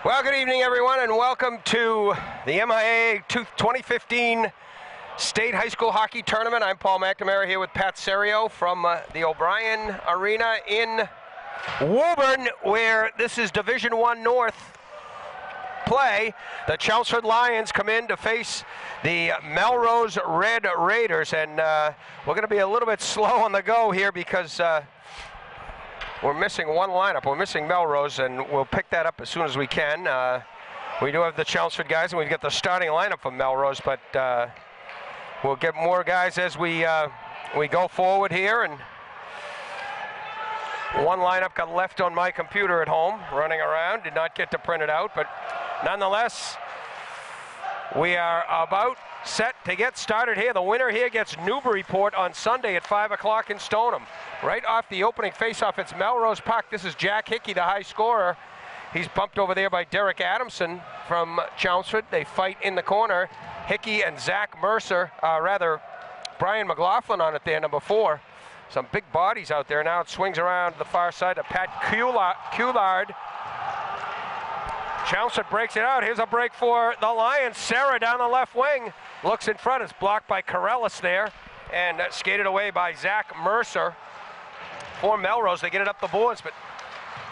Well, good evening, everyone, and welcome to the MIAA 2015 State High School Hockey Tournament. I'm Paul McNamara here with Pat Serio from the O'Brien Arena in Woburn, where this is Division I North play. The Chelmsford Lions come in to face the Melrose Red Raiders, and we're going to be a little bit slow on the go here because we're missing one lineup. We're missing Melrose, and we'll pick that up as soon as we can. We do have the Chelmsford guys, and we've got the starting lineup from Melrose, but we'll get more guys as we go forward here. And one lineup got left on my computer at home, running around. Did not get to print it out, but nonetheless, we are about set to get started here. The winner here gets Newburyport on Sunday at 5 o'clock in Stoneham. Right off the opening faceoff, it's Melrose puck. This is Jack Hickey, the high scorer. He's bumped over there by Derek Adamson from Chelmsford. They fight in the corner. Hickey and Zach Mercer, Brian McLaughlin on it there, number 4. Some big bodies out there. Now it swings around to the far side to Pat Coulard. Chelmsford breaks it out. Here's a break for the Lions. Sarah down the left wing. Looks in front. It's blocked by Corellis there. And skated away by Zach Mercer. For Melrose, they get it up the boards, but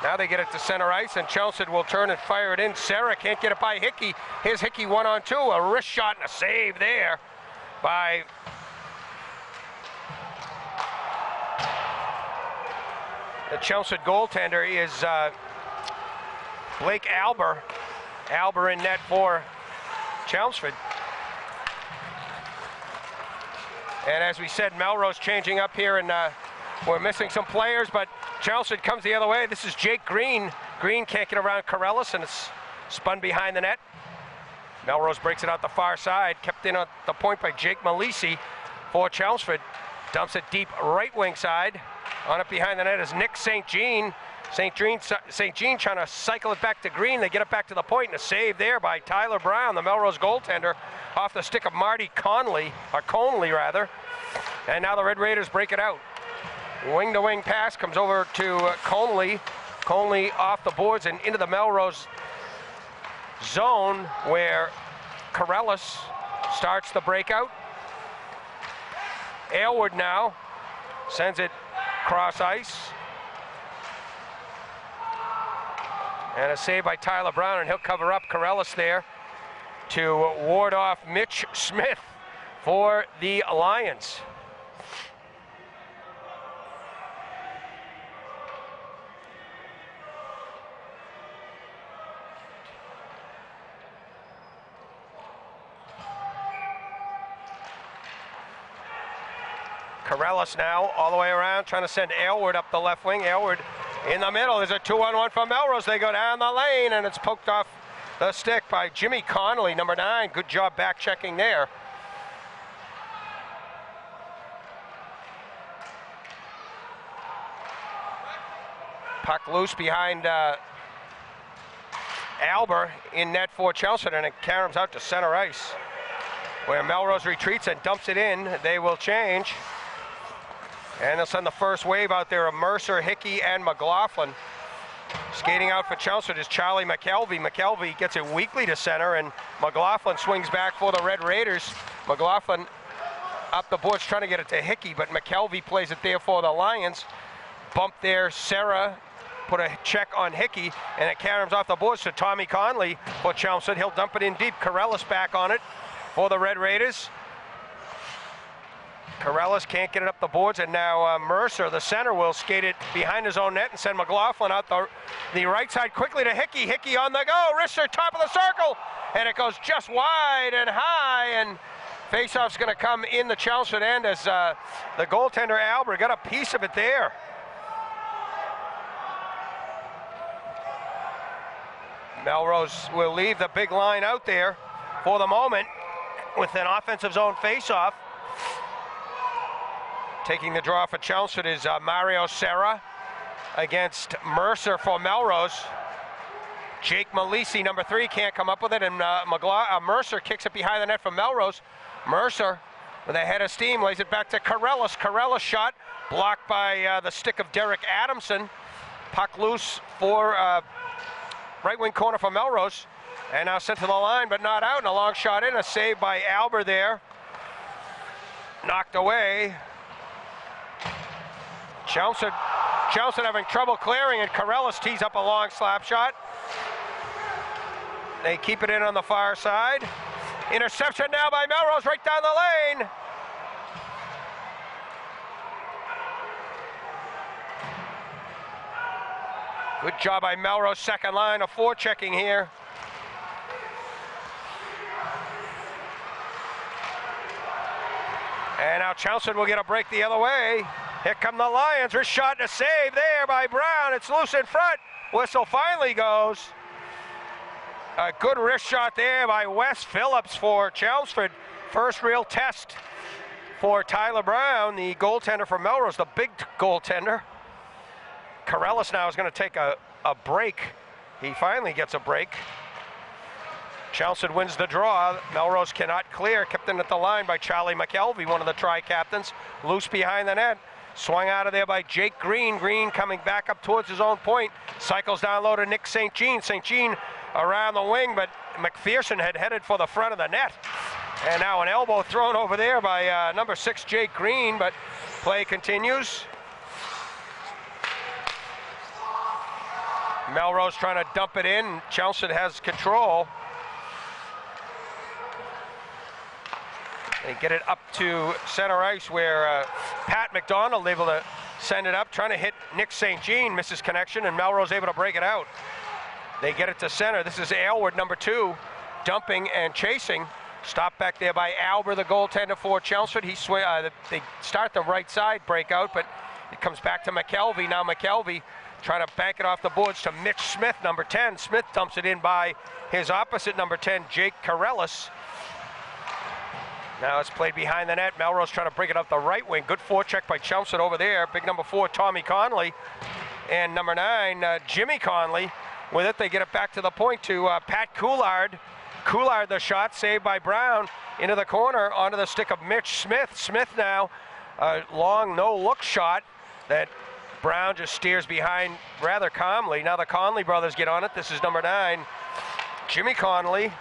now they get it to center ice, and Chelmsford will turn and fire it in. Sarah can't get it by Hickey. Here's Hickey 1-on-2. A wrist shot and a save there by the Chelmsford goaltender is Blake Alber. Alber in net for Chelmsford. And as we said, Melrose changing up here, and we're missing some players, but Chelmsford comes the other way. This is Jake Green. Green can't get around Corellis, and it's spun behind the net. Melrose breaks it out the far side, kept in at the point by Jake Malisi for Chelmsford. Dumps it deep right wing side. On it behind the net is Nick St. Jean. St. Jean trying to cycle it back to Green. They get it back to the point, and a save there by Tyler Brown, the Melrose goaltender, off the stick of Marty Conley, or Conley rather. And now the Red Raiders break it out. Wing-to-wing pass comes over to Conley. Conley off the boards and into the Melrose zone, where Corellis starts the breakout. Aylward now sends it cross ice. And a save by Tyler Brown, and he'll cover up Corellis there to ward off Mitch Smith for the Lions. Corellis now all the way around, trying to send Aylward up the left wing. Aylward in the middle. There's a 2-on-1 from Melrose. They go down the lane, and it's poked off the stick by Jimmy Connolly, number 9. Good job back checking there. Puck loose behind Alber in net for Chelmsford, and it caroms out to center ice, where Melrose retreats and dumps it in. They will change. And they'll send the first wave out there of Mercer, Hickey, and McLaughlin. Skating out for Chelmsford is Charlie McKelvey. McKelvey gets it weakly to center, and McLaughlin swings back for the Red Raiders. McLaughlin up the boards trying to get it to Hickey, but McKelvey plays it there for the Lions. Bump there, Sarah put a check on Hickey, and it caroms off the boards to Tommy Conley for Chelmsford. He'll dump it in deep. Corellis back on it for the Red Raiders. Corellis can't get it up the boards, and now Mercer, the center, will skate it behind his own net and send McLaughlin out the right side quickly to Hickey. Hickey on the go, wrister, top of the circle, and it goes just wide and high, and faceoff's going to come in the Chelmsford end as the goaltender Albert got a piece of it there. Melrose will leave the big line out there for the moment with an offensive zone faceoff. Taking the draw for Chelmsford is Mario Serra against Mercer for Melrose. Jake Malisi, number 3, can't come up with it, and Mercer kicks it behind the net for Melrose. Mercer, with a head of steam, lays it back to Corellis. Corellis shot blocked by the stick of Derek Adamson. Puck loose for right wing corner for Melrose. And now sent to the line, but not out. And a long shot in. A save by Albert there. Knocked away. Chelmsford having trouble clearing, and Corellis tees up a long slap shot. They keep it in on the far side. Interception now by Melrose right down the lane. Good job by Melrose, second line of forechecking here. And now Chelmsford will get a break the other way. Here come the Lions. Wrist shot and a save there by Brown. It's loose in front. Whistle finally goes. A good wrist shot there by Wes Phillips for Chelmsford. First real test for Tyler Brown, the goaltender for Melrose, the big goaltender. Corellis now is going to take a break. He finally gets a break. Chelmsford wins the draw. Melrose cannot clear. Kept in at the line by Charlie McKelvey, one of the tri-captains. Loose behind the net. Swung out of there by Jake Green. Green coming back up towards his own point. Cycles down low to Nick St. Jean. St. Jean around the wing, but McPherson had headed for the front of the net. And now an elbow thrown over there by number 6, Jake Green, but play continues. Melrose trying to dump it in. Chelmsford has control. They get it up to center ice where Pat McDonald able to send it up, trying to hit Nick St. Jean, misses connection, and Melrose able to break it out. They get it to center. This is Aylward, number 2, dumping and chasing. Stopped back there by Albert, the goaltender for Chelmsford. They start the right side breakout, but it comes back to McKelvey. Now McKelvey trying to bank it off the boards to Mitch Smith, number 10. Smith dumps it in by his opposite, number 10, Jake Corellis. Now it's played behind the net. Melrose trying to break it up the right wing. Good forecheck by Chelmsford over there. Big number 4, Tommy Conley. And number 9, Jimmy Conley. With it, they get it back to the point to Pat Coulard. Coulard, the shot, saved by Brown. Into the corner, onto the stick of Mitch Smith. Smith now, a long no-look shot that Brown just steers behind rather calmly. Now the Conley brothers get on it. This is number 9, Jimmy Conley.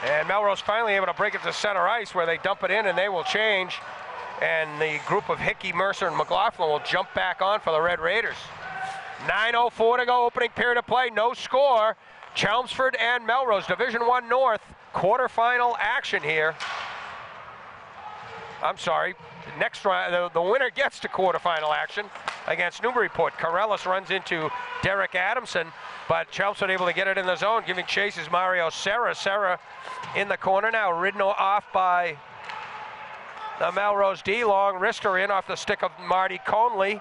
And Melrose finally able to break it to center ice where they dump it in and they will change. And the group of Hickey, Mercer, and McLaughlin will jump back on for the Red Raiders. 9:04 to go, opening period of play, no score. Chelmsford and Melrose, Division I North, quarterfinal action here. I'm sorry, next round, the winner gets to quarterfinal action against Newburyport. Corellis runs into Derek Adamson, but Chelmsford able to get it in the zone, giving chase is Mario Serra. Serra in the corner now, ridden off by the Melrose D. Long wrister in off the stick of Marty Conley.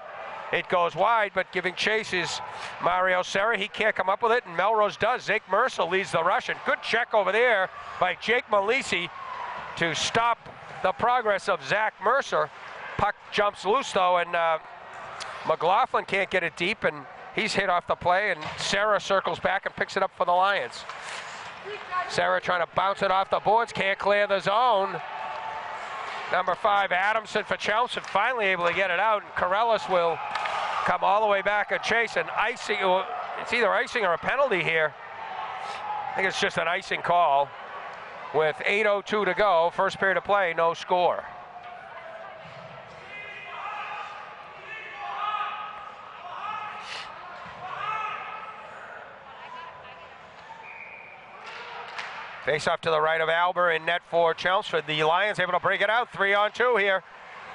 It goes wide, but giving chase is Mario Serra. He can't come up with it, and Melrose does. Zach Mercer leads the rush, and good check over there by Jake Malisi to stop the progress of Zach Mercer. Puck jumps loose, though, and McLaughlin can't get it deep, and he's hit off the play, and Serra circles back and picks it up for the Lions. Serra trying to bounce it off the boards, can't clear the zone. Number 5, Adamson for Chelmsford, finally able to get it out, and Corellis will come all the way back and chase, and icing. It's either icing or a penalty here. I think it's just an icing call with 8:02 to go, first period of play, no score. Face off to the right of Albert in net for Chelmsford. The Lions able to break it out, 3-on-2 here.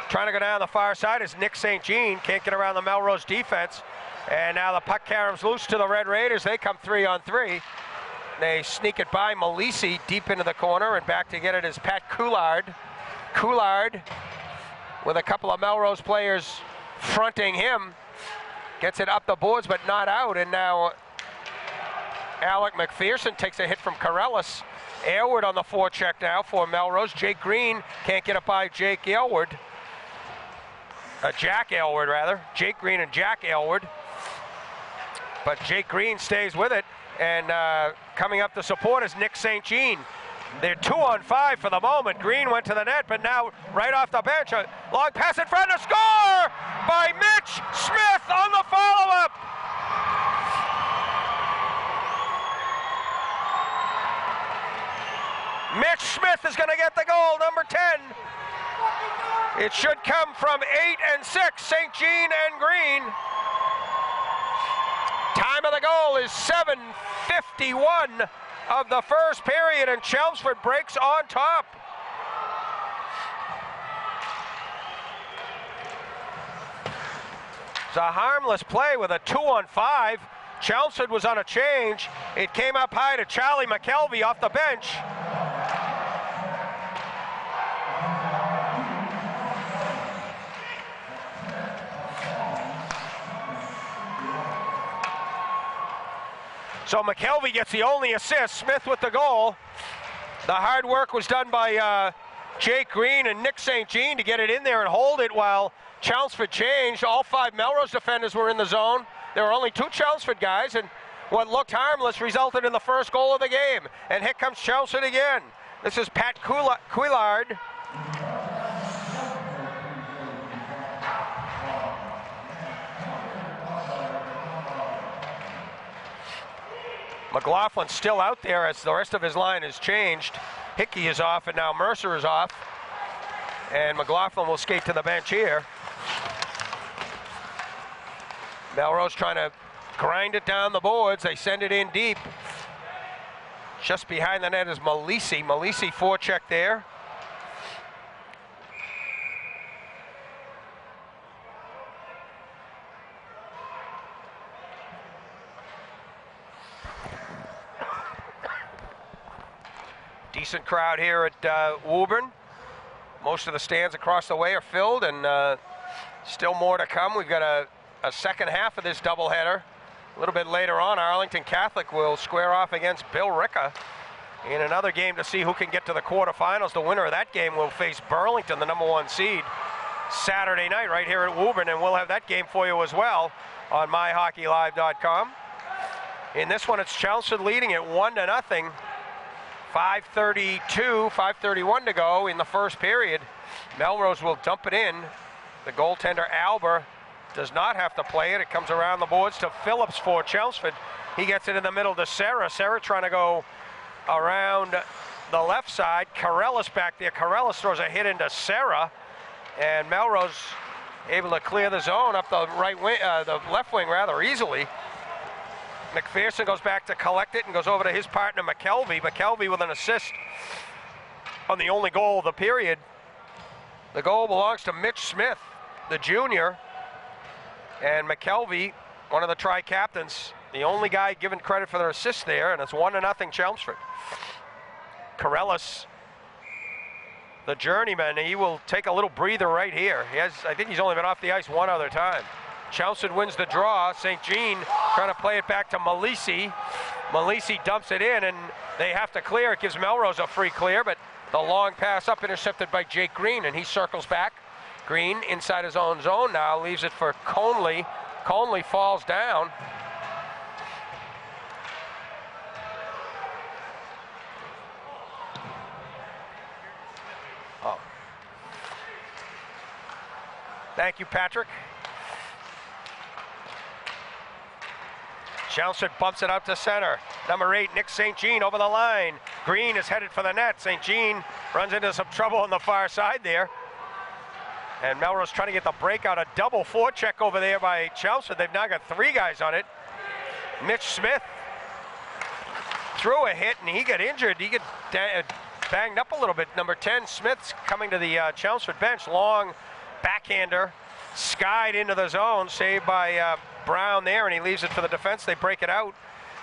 Trying to go down the far side is Nick St. Jean. Can't get around the Melrose defense. And now the puck caroms loose to the Red Raiders. They come 3-on-3. They sneak it by Malisi deep into the corner, and back to get it is Pat Coulard. Coulard with a couple of Melrose players fronting him. Gets it up the boards but not out, and now Alec McPherson takes a hit from Corellis. Aylward on the forecheck now for Melrose. Jake Green can't get it by Jack Aylward, rather. Jake Green and Jack Aylward. But Jake Green stays with it, and coming up to support is Nick St. Jean. They're 2-on-5 for the moment. Green went to the net, but now right off the bench, a long pass in front, a score by Mitch Smith on the follow-up. Mitch Smith is going to get the goal, number 10. It should come from 8 and 6, St. Jean and Green. Time of the goal is 7:51 of the first period, and Chelmsford breaks on top. It's a harmless play with a 2-on-5. Chelmsford was on a change. It came up high to Charlie McKelvey off the bench. So McKelvey gets the only assist, Smith with the goal. The hard work was done by Jake Green and Nick St. Jean to get it in there and hold it while Chelmsford changed. All 5 Melrose defenders were in the zone. There were only 2 Chelmsford guys, and what looked harmless resulted in the first goal of the game. And here comes Chelmsford again. This is Pat Couillard. McLaughlin still out there as the rest of his line has changed. Hickey is off, and now Mercer is off. And McLaughlin will skate to the bench here. Melrose trying to grind it down the boards. They send it in deep. Just behind the net is Malisi. Malisi forecheck there. Decent crowd here at Woburn. Most of the stands across the way are filled, and still more to come. We've got a second half of this doubleheader. A little bit later on, Arlington Catholic will square off against Bill Ricca in another game to see who can get to the quarterfinals. The winner of that game will face Burlington, the number 1 seed, Saturday night right here at Woburn, and we'll have that game for you as well on MyHockeyLive.com. In this one, it's Chelmsford leading at 1-0. 5:31 to go in the first period. Melrose will dump it in. The goaltender, Alber, does not have to play it. It comes around the boards to Phillips for Chelmsford. He gets it in the middle to Serra. Serra trying to go around the left side. Corellis back there. Corellis throws a hit into Serra, and Melrose able to clear the zone up the right wing, the left wing rather easily. McPherson goes back to collect it and goes over to his partner, McKelvey. McKelvey with an assist on the only goal of the period. The goal belongs to Mitch Smith, the junior. And McKelvey, one of the tri-captains, the only guy given credit for their assist there, and it's 1-0 Chelmsford. Corellis, the journeyman, he will take a little breather right here. I think he's only been off the ice one other time. Chelmsford wins the draw. St. Jean trying to play it back to Malisi. Malisi dumps it in, and they have to clear. It gives Melrose a free clear, but the long pass up intercepted by Jake Green, and he circles back. Green inside his own zone now, leaves it for Conley. Conley falls down. Oh. Thank you, Patrick. Chelmsford bumps it out to center. Number 8, Nick St. Jean over the line. Green is headed for the net. St. Jean runs into some trouble on the far side there. And Melrose trying to get the breakout. A double forecheck over there by Chelmsford. They've now got 3 guys on it. Mitch Smith threw a hit, and he got injured. He got banged up a little bit. Number 10, Smith's coming to the Chelmsford bench. Long backhander, skied into the zone, saved by Brown there, and he leaves it for the defense. They break it out.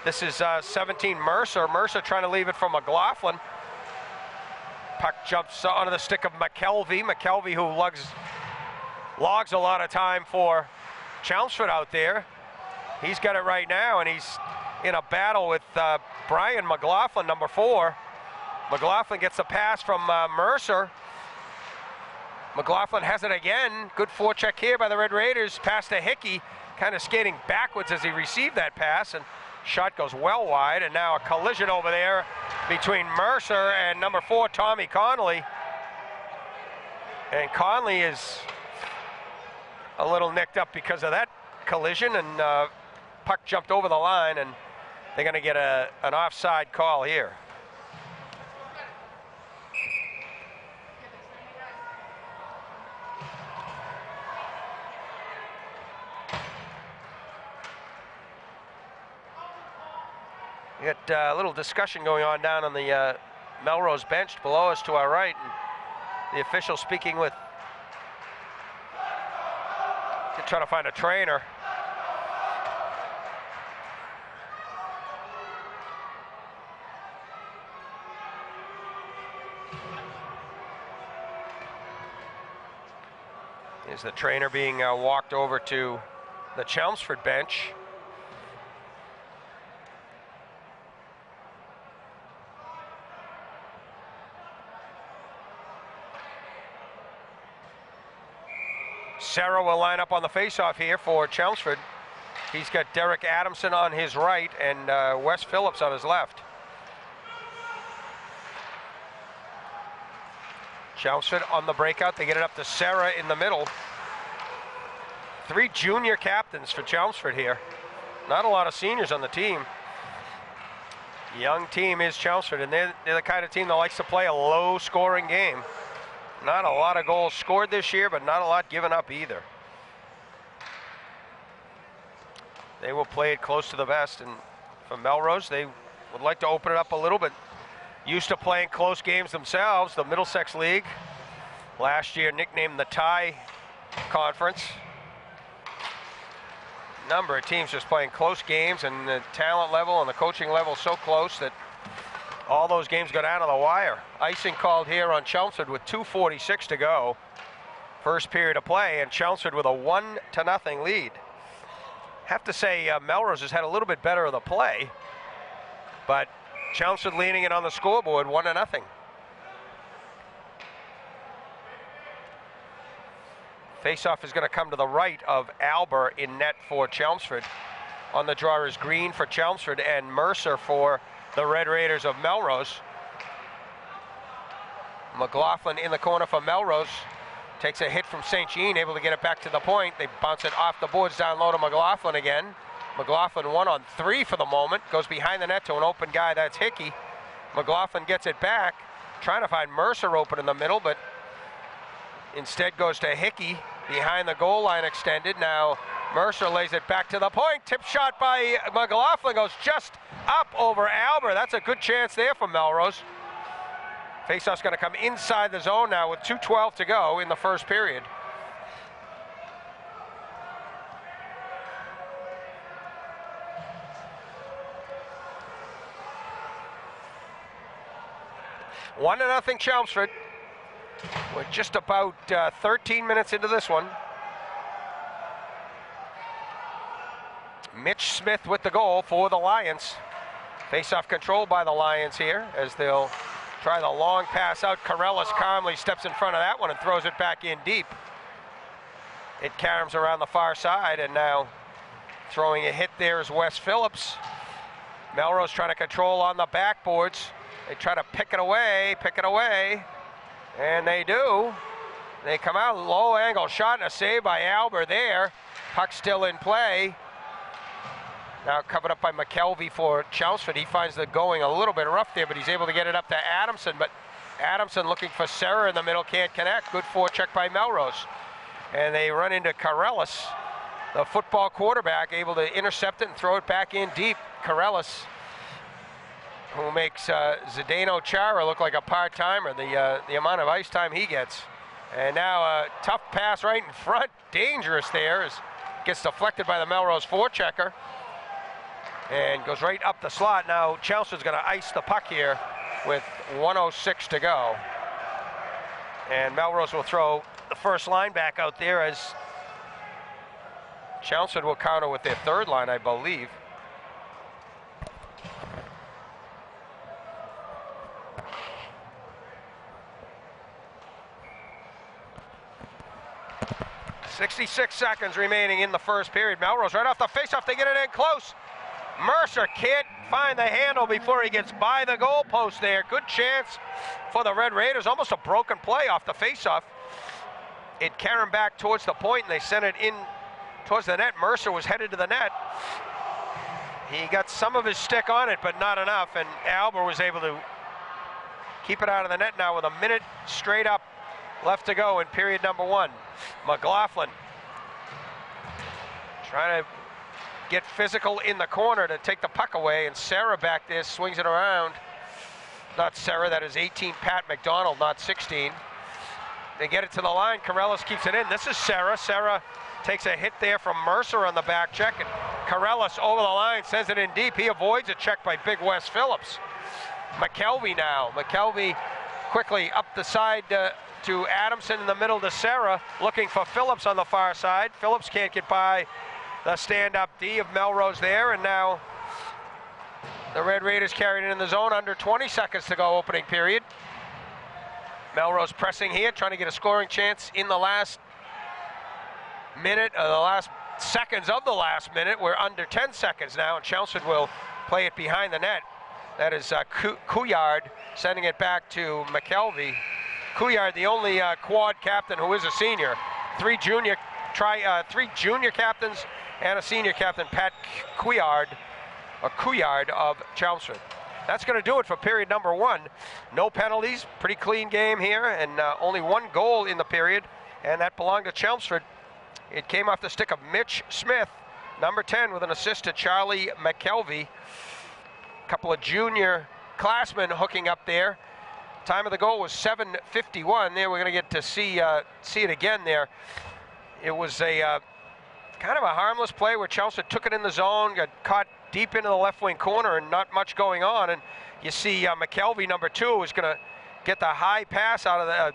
This is 17, Mercer. Mercer trying to leave it for McLaughlin. Puck jumps onto the stick of McKelvey. McKelvey, who logs a lot of time for Chelmsford out there. He's got it right now, and he's in a battle with Brian McLaughlin, number 4. McLaughlin gets the pass from Mercer. McLaughlin has it again. Good forecheck here by the Red Raiders. Pass to Hickey, kind of skating backwards as he received that pass, and shot goes well wide, and now a collision over there between Mercer and number 4, Tommy Conley. And Conley is a little nicked up because of that collision, and puck jumped over the line, and they're going to get an offside call here. We got a little discussion going on down on the Melrose bench below us to our right. And the official speaking with, trying to find a trainer. Is the trainer being walked over to the Chelmsford bench. Serra will line up on the faceoff here for Chelmsford. He's got Derek Adamson on his right and Wes Phillips on his left. Chelmsford on the breakout. They get it up to Serra in the middle. 3 junior captains for Chelmsford here. Not a lot of seniors on the team. Young team is Chelmsford, and they're the kind of team that likes to play a low-scoring game. Not a lot of goals scored this year, but not a lot given up either. They will play it close to the vest, and for Melrose, they would like to open it up a little bit. Used to playing close games themselves, the Middlesex League. Last year nicknamed the Tie Conference. Number of teams just playing close games, and the talent level and the coaching level so close that all those games go down to the wire. Icing called here on Chelmsford with 2:46 to go. First period of play, and Chelmsford with a 1-0 lead. Have to say Melrose has had a little bit better of the play, but Chelmsford leaning it on the scoreboard 1-0. Faceoff is going to come to the right of Albert in net for Chelmsford. On the draw is Green for Chelmsford and Mercer for the Red Raiders of Melrose. McLaughlin in the corner for Melrose. Takes a hit from St. Jean, able to get it back to the point. They bounce it off the boards down low to McLaughlin again. McLaughlin 1-on-3 for the moment. Goes behind the net to an open guy, that's Hickey. McLaughlin gets it back. Trying to find Mercer open in the middle, but instead goes to Hickey behind the goal line extended. Now Mercer lays it back to the point. Tip shot by McLaughlin goes just up over Albert. That's a good chance there for Melrose. Faceoff's going to come inside the zone now with 2:12 to go in the first period. One to nothing Chelmsford. We're just about 13 minutes into this one. Mitch Smith with the goal for the Lions. Face-off controlled by the Lions here as they'll try the long pass out. Corellis calmly steps in front of that one and throws it back in deep. It caroms around the far side, and now throwing a hit there is Wes Phillips. Melrose trying to control on the backboards. They try to pick it away, and they do. They come out, low angle shot and a save by Albert there. Puck still in play. Now covered up by McKelvey for Chelmsford. He finds the going a little bit rough there, but he's able to get it up to Adamson. But Adamson looking for Serra in the middle, can't connect. Good forecheck by Melrose. And they run into Corellis, the football quarterback, able to intercept it and throw it back in deep. Corellis, who makes Zdeno Chara look like a part-timer, the amount of ice time he gets. And now a tough pass right in front, dangerous there, as gets deflected by the Melrose forechecker. And goes right up the slot. Now Chelmsford's going to ice the puck here with 1:06 to go. And Melrose will throw the first line back out there as Chelmsford will counter with their third line, I believe. .66 seconds remaining in the first period. Melrose right off the faceoff, they get it in close. Mercer can't find the handle before he gets by the goalpost there. Good chance for the Red Raiders. Almost a broken play off the faceoff. It carried back towards the point, and they sent it in towards the net. Mercer was headed to the net. He got some of his stick on it, but not enough, and Albert was able to keep it out of the net now with a minute straight up left to go in period number 1. McLaughlin trying to get physical in the corner to take the puck away, and Sarah back there swings it around. Not Sarah, that is 18 Pat McDonald, not 16. They get it to the line, Corellis keeps it in. This is Sarah. Sarah takes a hit there from Mercer on the back check, and Corellis over the line, sends it in deep. He avoids a check by Big Wes Phillips. McKelvey now. McKelvey quickly up the side to Adamson in the middle to Sarah, looking for Phillips on the far side. Phillips can't get by the stand-up D of Melrose there, and now the Red Raiders carried it in the zone. Under 20 seconds to go, opening period. Melrose pressing here, trying to get a scoring chance in the last minute, the last seconds of the last minute. We're under 10 seconds now, and Chelmsford will play it behind the net. That is Couillard sending it back to McKelvey. Couillard, the only quad captain who is a senior. Three junior captains and a senior captain, Pat Couillard of Chelmsford. That's going to do it for period number 1. No penalties, pretty clean game here, and only 1 goal in the period, and that belonged to Chelmsford. It came off the stick of Mitch Smith, number 10, with an assist to Charlie McKelvey. A couple of junior classmen hooking up there. Time of the goal was 7:51. There, we're going to get to see it again there. It was a kind of a harmless play where Chelmsford took it in the zone, got caught deep into the left wing corner, and not much going on. And you see McKelvey, number 2, is going to get the high pass out of the,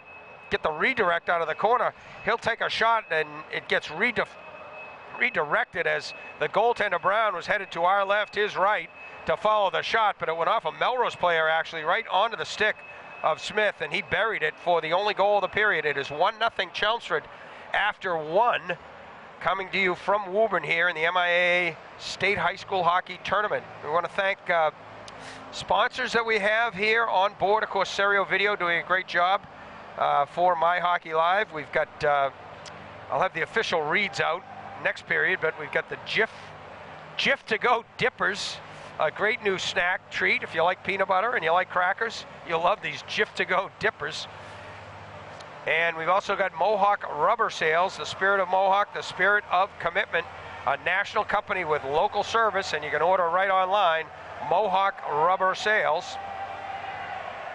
get the redirect out of the corner. He'll take a shot, and it gets redirected as the goaltender Brown was headed to our left, his right, to follow the shot, but it went off a Melrose player actually right onto the stick of Smith, and he buried it for the only goal of the period. It is 1-0 Chelmsford after 1, coming to you from Woburn here in the MIAA State High School Hockey Tournament. We want to thank sponsors that we have here on board. Of course, Stereo Video doing a great job for MyHockeyLive. We've got, I'll have the official reads out next period, but we've got the Jif to Go Dippers, a great new snack treat. If you like peanut butter and you like crackers, you'll love these Jif to Go Dippers. And we've also got Mohawk Rubber Sales, the spirit of Mohawk, the spirit of commitment, a national company with local service, and you can order right online, Mohawk Rubber Sales.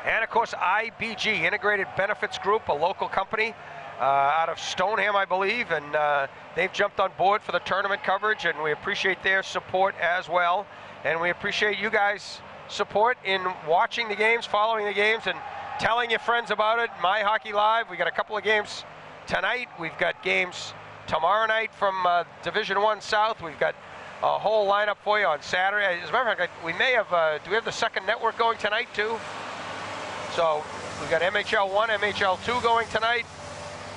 And of course, IBG, Integrated Benefits Group, a local company out of Stoneham, I believe, and they've jumped on board for the tournament coverage, and we appreciate their support as well. And we appreciate you guys' support in watching the games, following the games, and telling your friends about it. MyHockeyLive, we got a couple of games tonight. We've got games tomorrow night from Division I South. We've got a whole lineup for you on Saturday. As a matter of fact, we may have, do we have the second network going tonight too? So we've got MHL 1, MHL 2 going tonight.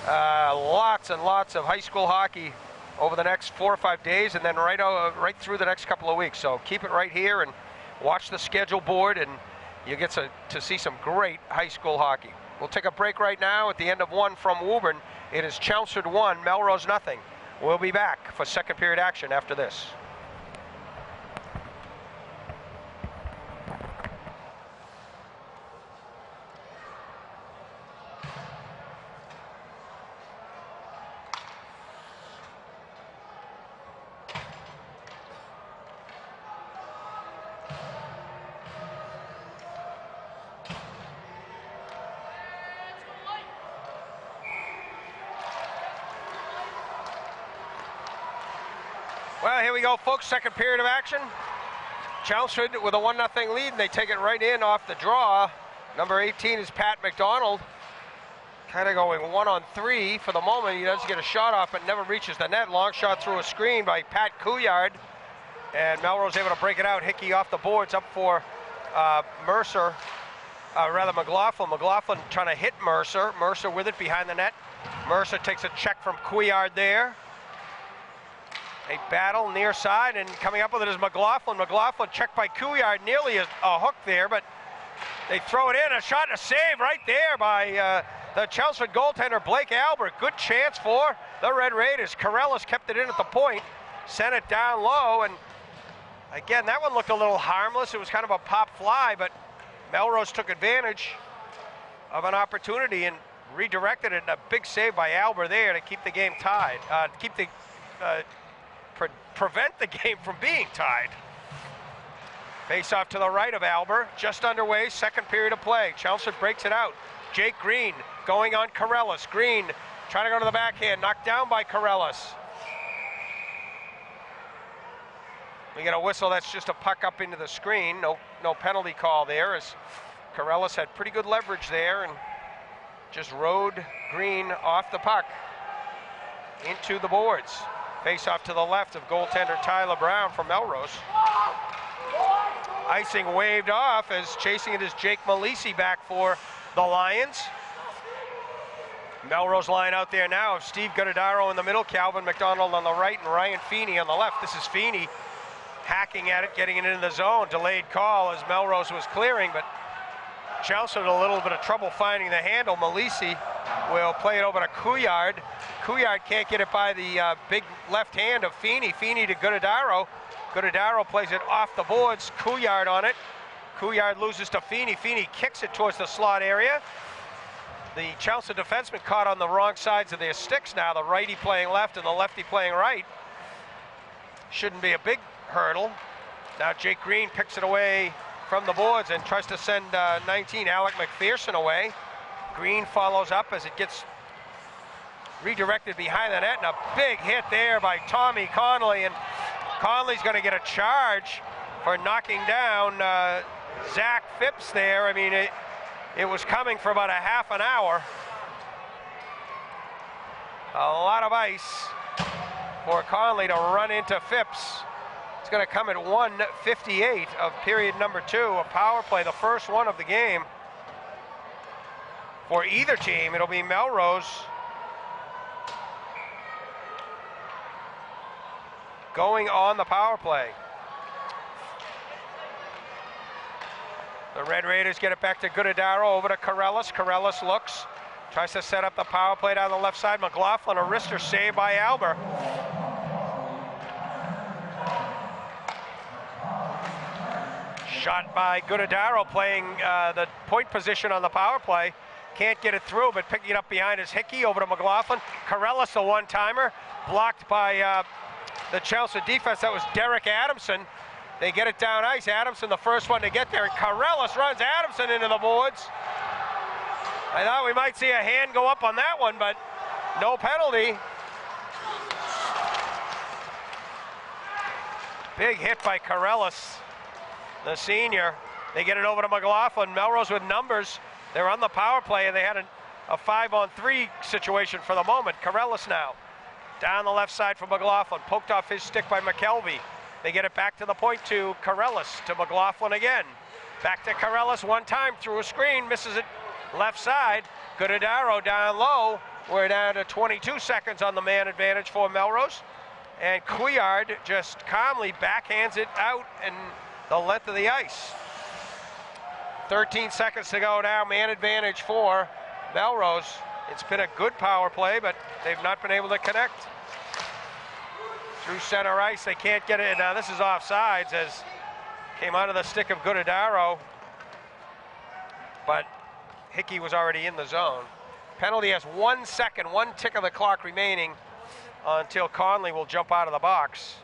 Lots and lots of high school hockey over the next 4 or 5 days, and then right through the next couple of weeks. So keep it right here and watch the schedule board, and you get to see some great high school hockey. We'll take a break right now at the end of 1 from Woburn. It is Chelmsford 1, Melrose 0. We'll be back for second period action after this. Well, here we go, folks. Second period of action. Chelmsford with a 1-0 lead, and they take it right in off the draw. Number 18 is Pat McDonald. Kind of going 1-on-3 for the moment. He does get a shot off, but never reaches the net. Long shot through a screen by Pat Couillard. And Melrose able to break it out. Hickey off the boards, up for Mercer. McLaughlin. McLaughlin trying to hit Mercer. Mercer with it behind the net. Mercer takes a check from Couillard there. A battle near side, and coming up with it is McLaughlin. McLaughlin checked by Couillard, nearly a hook there, but they throw it in. A shot and a save right there by the Chelmsford goaltender, Blake Albert. Good chance for the Red Raiders. Corellis kept it in at the point, sent it down low, and again, that one looked a little harmless. It was kind of a pop fly, but Melrose took advantage of an opportunity and redirected it. And a big save by Albert there to keep the game tied, keep the prevent the game from being tied. Face off to the right of Albert, just underway, second period of play. Chelmsford breaks it out. Jake Green going on Corellis. Green trying to go to the backhand, knocked down by Corellis. We get a whistle, that's just a puck up into the screen. No penalty call there, as Corellis had pretty good leverage there and just rode Green off the puck into the boards. Face off to the left of goaltender Tyler Brown from Melrose. Icing waved off, as chasing it is Jake Malisi back for the Lions. Melrose line out there now of Steve Guttadaro in the middle, Calvin McDonald on the right, and Ryan Feeney on the left. This is Feeney hacking at it, getting it into the zone. Delayed call as Melrose was clearing, but Chelmsford a little bit of trouble finding the handle. Malisi will play it over to Couillard. Couillard can't get it by the big left hand of Feeney. Feeney to Guttadaro. Guttadaro plays it off the boards. Couillard on it. Couillard loses to Feeney. Feeney kicks it towards the slot area. The Chelmsford defenseman caught on the wrong sides of their sticks now. The righty playing left and the lefty playing right. Shouldn't be a big hurdle. Now Jake Green picks it away from the boards and tries to send 19 Alec McPherson away. Green follows up as it gets redirected behind the net, and a big hit there by Tommy Conley, and Conley's going to get a charge for knocking down Zach Phipps there. I mean, it was coming for about a half an hour. A lot of ice for Conley to run into Phipps. It's going to come at 1:58 of period number 2, a power play, the first one of the game. For either team, it'll be Melrose going on the power play. The Red Raiders get it back to Guttadaro, over to Corellis. Corellis looks, tries to set up the power play down the left side. McLaughlin, a wrister save by Albert. Shot by Guttadaro, playing the point position on the power play. Can't get it through, but picking it up behind is Hickey, over to McLaughlin. Corellis, a one-timer, blocked by the Chelmsford defense. That was Derek Adamson. They get it down ice. Adamson, the first one to get there, and Corellis runs Adamson into the boards. I thought we might see a hand go up on that one, but no penalty. Big hit by Corellis, the senior. They get it over to McLaughlin. Melrose with numbers. They're on the power play, and they had a 5-on-3 situation for the moment. Corellis now down the left side for McLaughlin, poked off his stick by McKelvey. They get it back to the point to Corellis, to McLaughlin again. Back to Corellis one time through a screen, misses it left side. Guttadaro down low. We're down to 22 seconds on the man advantage for Melrose. And Couillard just calmly backhands it out and the length of the ice. 13 seconds to go now, man advantage for Melrose. It's been a good power play, but they've not been able to connect. Through center ice, they can't get it. Now this is offsides, as came out of the stick of Guttadaro, but Hickey was already in the zone. Penalty has 1 second, 1 tick of the clock remaining until Conley will jump out of the box.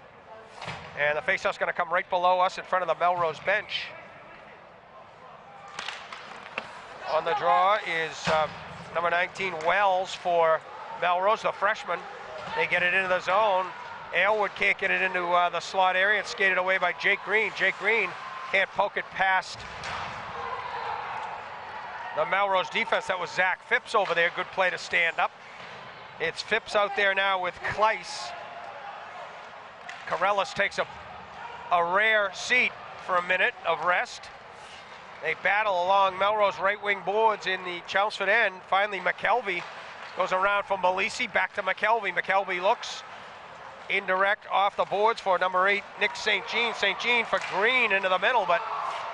And the faceoff's going to come right below us in front of the Melrose bench. On the draw is number 19, Wells, for Melrose, the freshman. They get it into the zone. Aylward can't get it into the slot area. It's skated away by Jake Green. Jake Green can't poke it past the Melrose defense. That was Zach Phipps over there. Good play to stand up. It's Phipps out there now with Kleiss. Corellis takes a rare seat for a minute of rest. They battle along Melrose right wing boards in the Chelmsford end. Finally, McKelvey goes around from Malisi, back to McKelvey. McKelvey looks indirect off the boards for number 8, Nick St. Jean. St. Jean for Green into the middle, but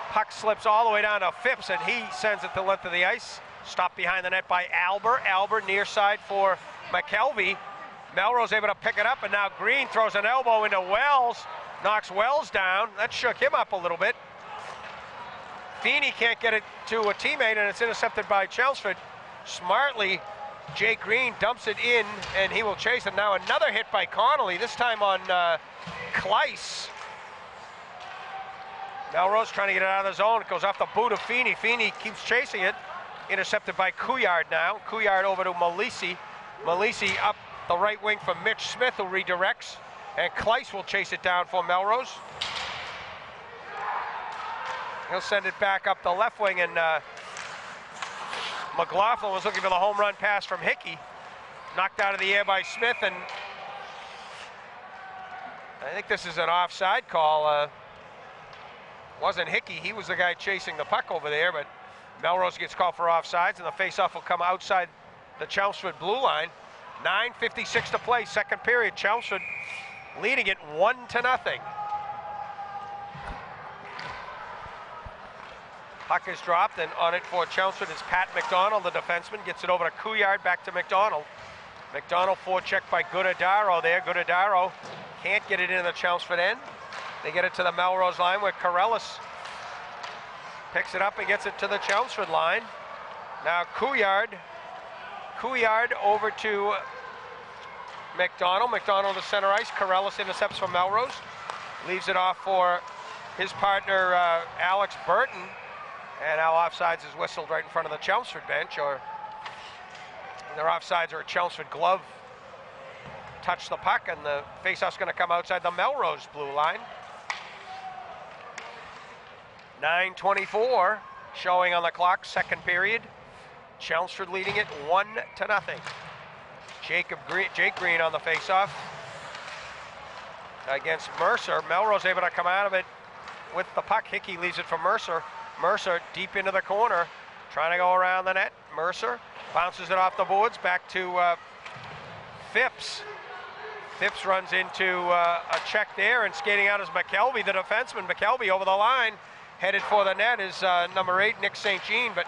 puck slips all the way down to Phipps, and he sends it the length of the ice. Stopped behind the net by Albert. Albert near side for McKelvey. Melrose able to pick it up, and now Green throws an elbow into Wells, knocks Wells down. That shook him up a little bit. Feeney can't get it to a teammate, and it's intercepted by Chelmsford. Smartly Jake Green dumps it in, and he will chase it. Now another hit by Connolly, this time on Kleiss. Melrose trying to get it out of the zone. It goes off the boot of Feeney. Feeney keeps chasing it. Intercepted by Couillard now. Couillard over to Malisi. Malisi up the right wing for Mitch Smith, who redirects. And Kleiss will chase it down for Melrose. He'll send it back up the left wing, and McLaughlin was looking for the home run pass from Hickey. Knocked out of the air by Smith, and I think this is an offside call. Wasn't Hickey, he was the guy chasing the puck over there, but Melrose gets called for offsides, and the faceoff will come outside the Chelmsford blue line. 9:56 to play, second period. Chelmsford leading it 1-0. Puck is dropped, and on it for Chelmsford is Pat McDonald, the defenseman. Gets it over to Couillard, back to McDonald. McDonald forechecked by Guttadaro there. Guttadaro can't get it into the Chelmsford end. They get it to the Melrose line where Karellis picks it up and gets it to the Chelmsford line. Now Couillard over to McDonald. McDonald to center ice. Karellis intercepts from Melrose. Leaves it off for his partner Alex Burton. And now offsides is whistled right in front of the Chelmsford bench, or their offsides are a Chelmsford glove touch the puck, and the faceoff's going to come outside the Melrose blue line. 9:24 showing on the clock, second period. Chelmsford leading it 1-0. Jake Green on the faceoff against Mercer. Melrose able to come out of it with the puck. Hickey leaves it for Mercer. Mercer deep into the corner, trying to go around the net. Mercer bounces it off the boards, back to Phipps. Phipps runs into a check there, and skating out is McKelvey, the defenseman. McKelvey over the line, headed for the net is number 8, Nick St. Jean, but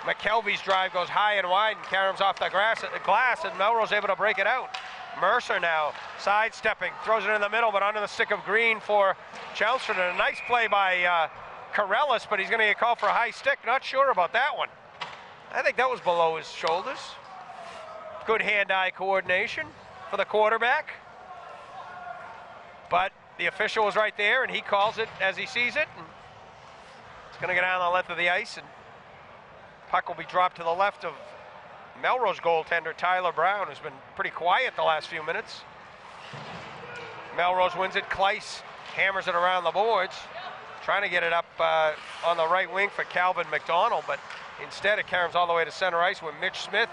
McKelvey's drive goes high and wide and caroms off the glass, and Melrose able to break it out. Mercer now sidestepping, throws it in the middle, but under the stick of Green for Chelmsford, and a nice play by Karellis, but he's going to get called for a high stick. Not sure about that one. I think that was below his shoulders. Good hand-eye coordination for the quarterback. But the official was right there, and he calls it as he sees it. And it's going to get down the length of the ice, and puck will be dropped to the left of Melrose goaltender Tyler Brown, who's been pretty quiet the last few minutes. Melrose wins it. Kleiss hammers it around the boards, trying to get it up on the right wing for Calvin McDonald, but instead it caroms all the way to center ice when Mitch Smith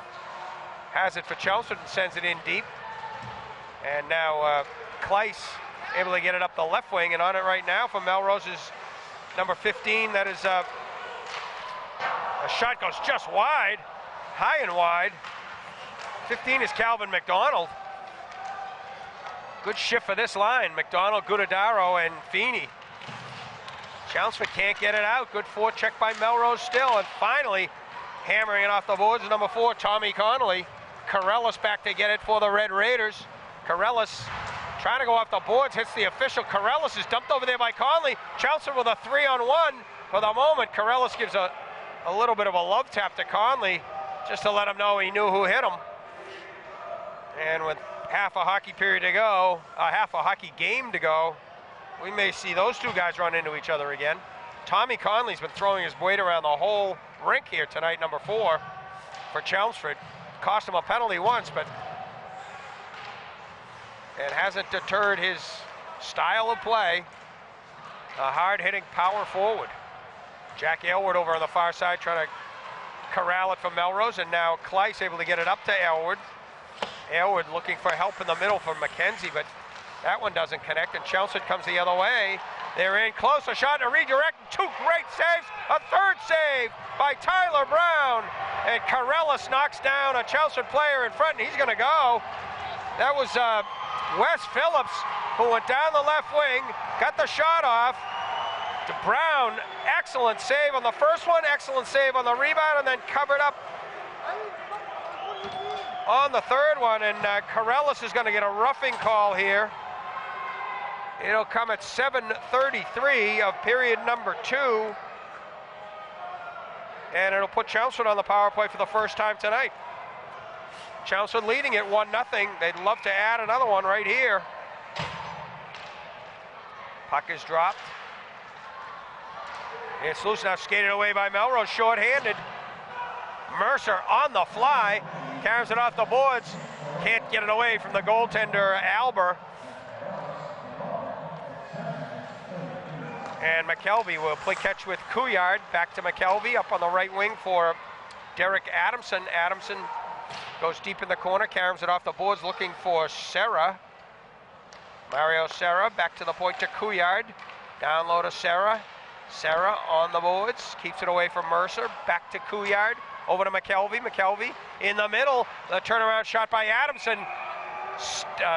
has it for Chelmsford and sends it in deep. And now Kleiss able to get it up the left wing, and on it right now for Melrose is number 15. That is a shot goes just wide, high and wide. 15 is Calvin McDonald. Good shift for this line. McDonald, Guttadaro, and Feeney. Chelmsford can't get it out. Good forecheck by Melrose still, and finally hammering it off the boards is number 4, Tommy Connolly. Karellis back to get it for the Red Raiders. Karellis trying to go off the boards, hits the official. Karellis is dumped over there by Conley. Chelmsford with a 3-on-1 for the moment. Karellis gives a little bit of a love tap to Conley just to let him know he knew who hit him. And with half a hockey period to go, half a hockey game to go, we may see those two guys run into each other again. Tommy Conley's been throwing his weight around the whole rink here tonight, number 4 for Chelmsford. Cost him a penalty once, but it hasn't deterred his style of play. A hard-hitting power forward. Jack Aylward over on the far side trying to corral it from Melrose, and now Kleiss able to get it up to Aylward. Aylward looking for help in the middle from McKenzie, but that one doesn't connect, and Chelmsford comes the other way. They're in close, a shot to redirect, 2 great saves, a third save by Tyler Brown, and Karellis knocks down a Chelmsford player in front, and he's going to go. That was Wes Phillips, who went down the left wing, got the shot off. Brown, excellent save on the first one, excellent save on the rebound, and then covered up on the third one, and Karellis is going to get a roughing call here. It'll come at 7:33 of period number 2, and it'll put Chelmsford on the power play for the first time tonight. Chelmsford leading it 1-0. They'd love to add another one right here. Puck is dropped. It's loose now, skated away by Melrose, short-handed. Mercer on the fly, carries it off the boards. Can't get it away from the goaltender, Alber. And McKelvey will play catch with Couillard. Back to McKelvey, up on the right wing for Derek Adamson. Adamson goes deep in the corner, carries it off the boards, looking for Serra. Mario Serra, back to the point to Couillard. Down low to Serra. Serra on the boards, keeps it away from Mercer. Back to Couillard, over to McKelvey. McKelvey in the middle, the turnaround shot by Adamson.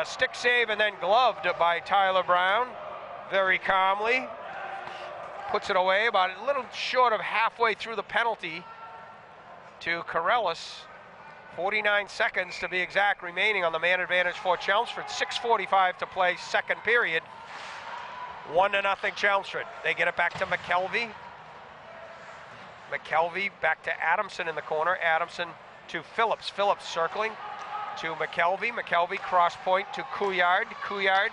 Stick save and then gloved by Tyler Brown. Very calmly. Puts it away about a little short of halfway through the penalty to Corellis. 49 seconds to be exact remaining on the man advantage for Chelmsford. 6:45 to play, second period. 1-0 Chelmsford. They get it back to McKelvey. McKelvey back to Adamson in the corner. Adamson to Phillips. Phillips circling to McKelvey. McKelvey cross point to Couillard. Couillard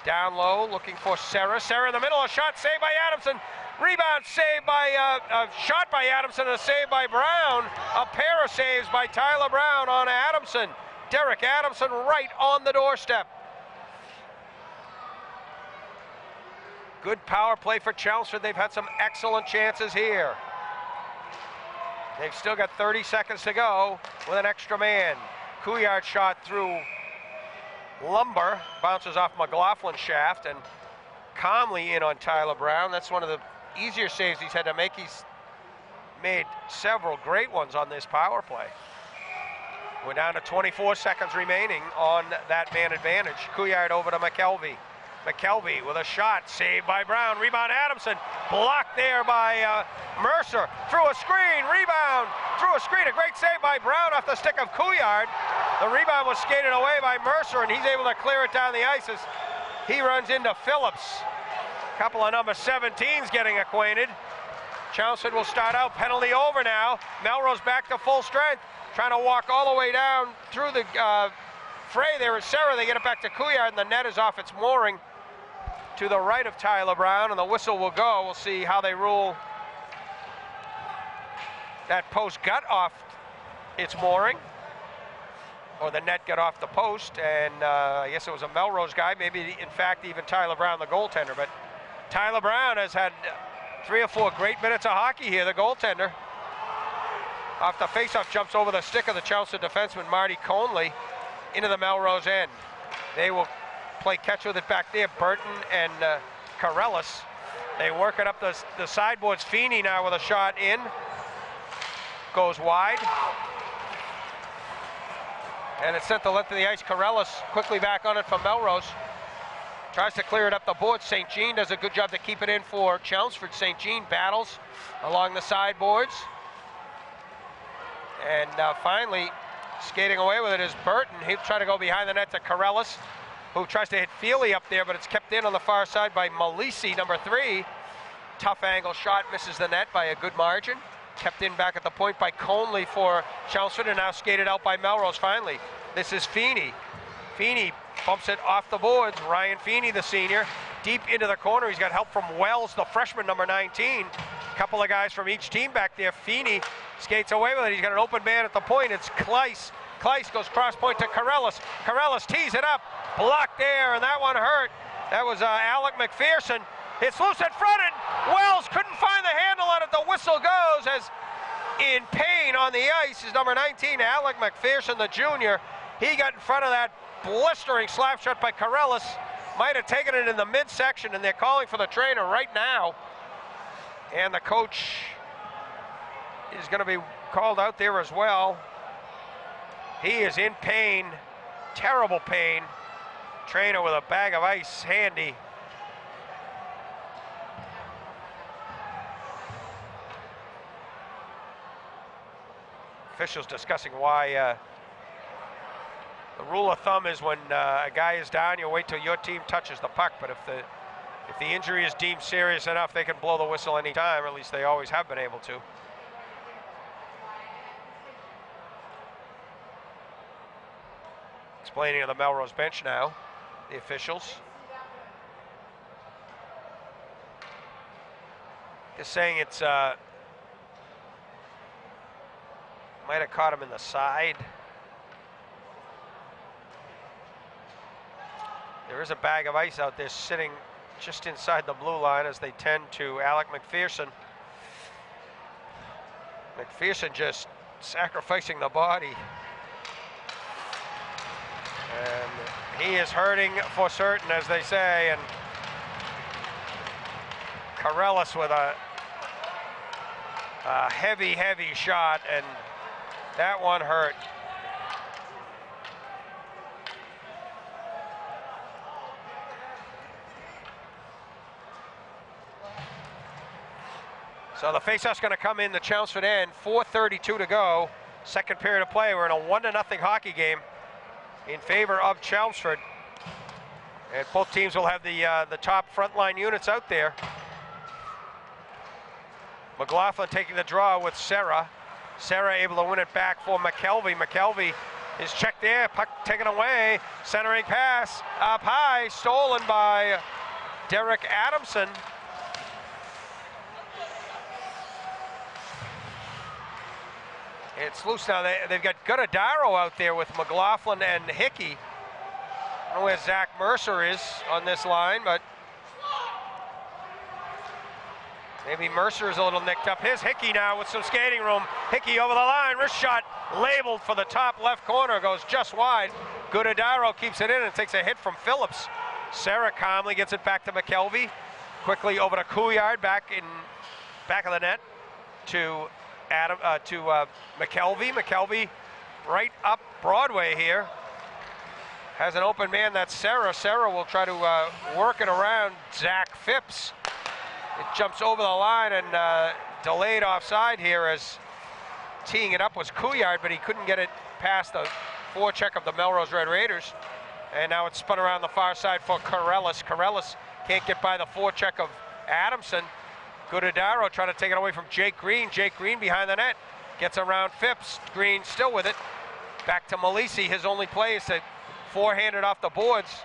down low looking for Serra. Serra in the middle. A shot saved by Adamson. Rebound saved by a shot by Adamson and a save by Brown. A pair of saves by Tyler Brown on Adamson. Derek Adamson right on the doorstep. Good power play for Chelmsford. They've had some excellent chances here. They've still got 30 seconds to go with an extra man. Couillard shot through lumber, bounces off McLaughlin's shaft and calmly in on Tyler Brown. That's one of the easier saves he's had to make. He's made several great ones on this power play. We're down to 24 seconds remaining on that man advantage. Couillard over to McKelvey. McKelvey with a shot, saved by Brown. Rebound Adamson, blocked there by Mercer. Through a screen, rebound, through a screen. A great save by Brown off the stick of Couillard. The rebound was skated away by Mercer, and he's able to clear it down the ice as he runs into Phillips. A couple of number 17s getting acquainted. Chelmsford will start out, penalty over now. Melrose back to full strength, trying to walk all the way down through the fray there is Serra. They get it back to Couillard, and the net is off its mooring to the right of Tyler Brown, and the whistle will go. We'll see how they rule. That post got off its mooring, or the net got off the post, and I guess it was a Melrose guy, maybe in fact even Tyler Brown, the goaltender. But Tyler Brown has had 3 or 4 great minutes of hockey here, the goaltender. Off the faceoff, jumps over the stick of the Chelmsford defenseman Marty Conley into the Melrose end. They will play catch with it back there. Burton and Corellis. They work it up the sideboards. Feeney now with a shot in. Goes wide. And it's sent the length of the ice. Corellis quickly back on it from Melrose. Tries to clear it up the board. St. Jean does a good job to keep it in for Chelmsford. St. Jean battles along the sideboards. And finally, skating away with it is Burton. He'll try to go behind the net to Corellis, who tries to hit Feely up there, but it's kept in on the far side by Malisi, number 3. Tough angle shot, misses the net by a good margin. Kept in back at the point by Conley for Chelmsford, and now skated out by Melrose finally. This is Feeney. Feeney bumps it off the boards. Ryan Feeney, the senior, deep into the corner. He's got help from Wells, the freshman, number 19. Couple of guys from each team back there. Feeney skates away with it. He's got an open man at the point. It's Kleiss. Kleiss goes cross point to Corellis. Corellis tees it up. Blocked there, and that one hurt. That was Alec McPherson. It's loose in front, and Wells couldn't find the handle on it. The whistle goes as in pain on the ice is number 19, Alec McPherson, the junior. He got in front of that blistering slap shot by Corellis. Might have taken it in the midsection, and they're calling for the trainer right now. And the coach is going to be called out there as well. He is in pain, terrible pain. Trainer with a bag of ice handy. Officials discussing why the rule of thumb is when a guy is down, you wait till your team touches the puck. But if the injury is deemed serious enough, they can blow the whistle any time, or at least they always have been able to. explaining to the Melrose bench now, the officials. Just saying it's, might have caught him in the side. There is a bag of ice out there sitting just inside the blue line as they tend to Alec McPherson. McPherson just sacrificing the body. And he is hurting for certain, as they say, and Corellis with a heavy, heavy shot, and that one hurt. So the faceoff's going to come in the Chelmsford end. 4:32 to go. Second period of play. We're in a 1-0 hockey game in favor of Chelmsford. And both teams will have the top frontline units out there. McLaughlin taking the draw with Serra. Serra able to win it back for McKelvey. McKelvey is checked there. Puck taken away. Centering pass up high. Stolen by Derek Adamson. It's loose now. They've got Guttadaro out there with McLaughlin and Hickey. I don't know where Zach Mercer is on this line, but maybe Mercer is a little nicked up. Here's Hickey now with some skating room. Hickey over the line, wrist shot labeled for the top left corner, goes just wide. Guttadaro keeps it in and takes a hit from Phillips. Serra calmly gets it back to McKelvey. Quickly over to Couillard, back of the net to McKelvey. McKelvey right up Broadway here. Has an open man, that's Serra. Serra will try to work it around Zach Phipps. It jumps over the line and delayed offside here as teeing it up was Couillard, but he couldn't get it past the forecheck of the Melrose Red Raiders. And now it's spun around the far side for Corellis. Corellis can't get by the forecheck of Adamson. Guttadaro trying to take it away from Jake Green. Jake Green behind the net. Gets around Phipps. Green still with it. Back to Malisi. His only play is to forehand it off the boards.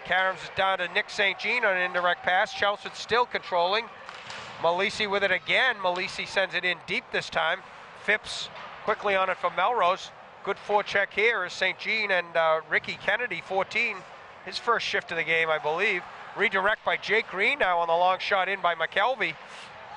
Carams is down to Nick St. Jean on an indirect pass. Chelmsford still controlling. Malisi with it again. Malisi sends it in deep this time. Phipps quickly on it for Melrose. Good forecheck here is St. Jean and Ricky Kennedy, 14. His first shift of the game, I believe. Redirect by Jake Green now on the long shot in by McKelvey.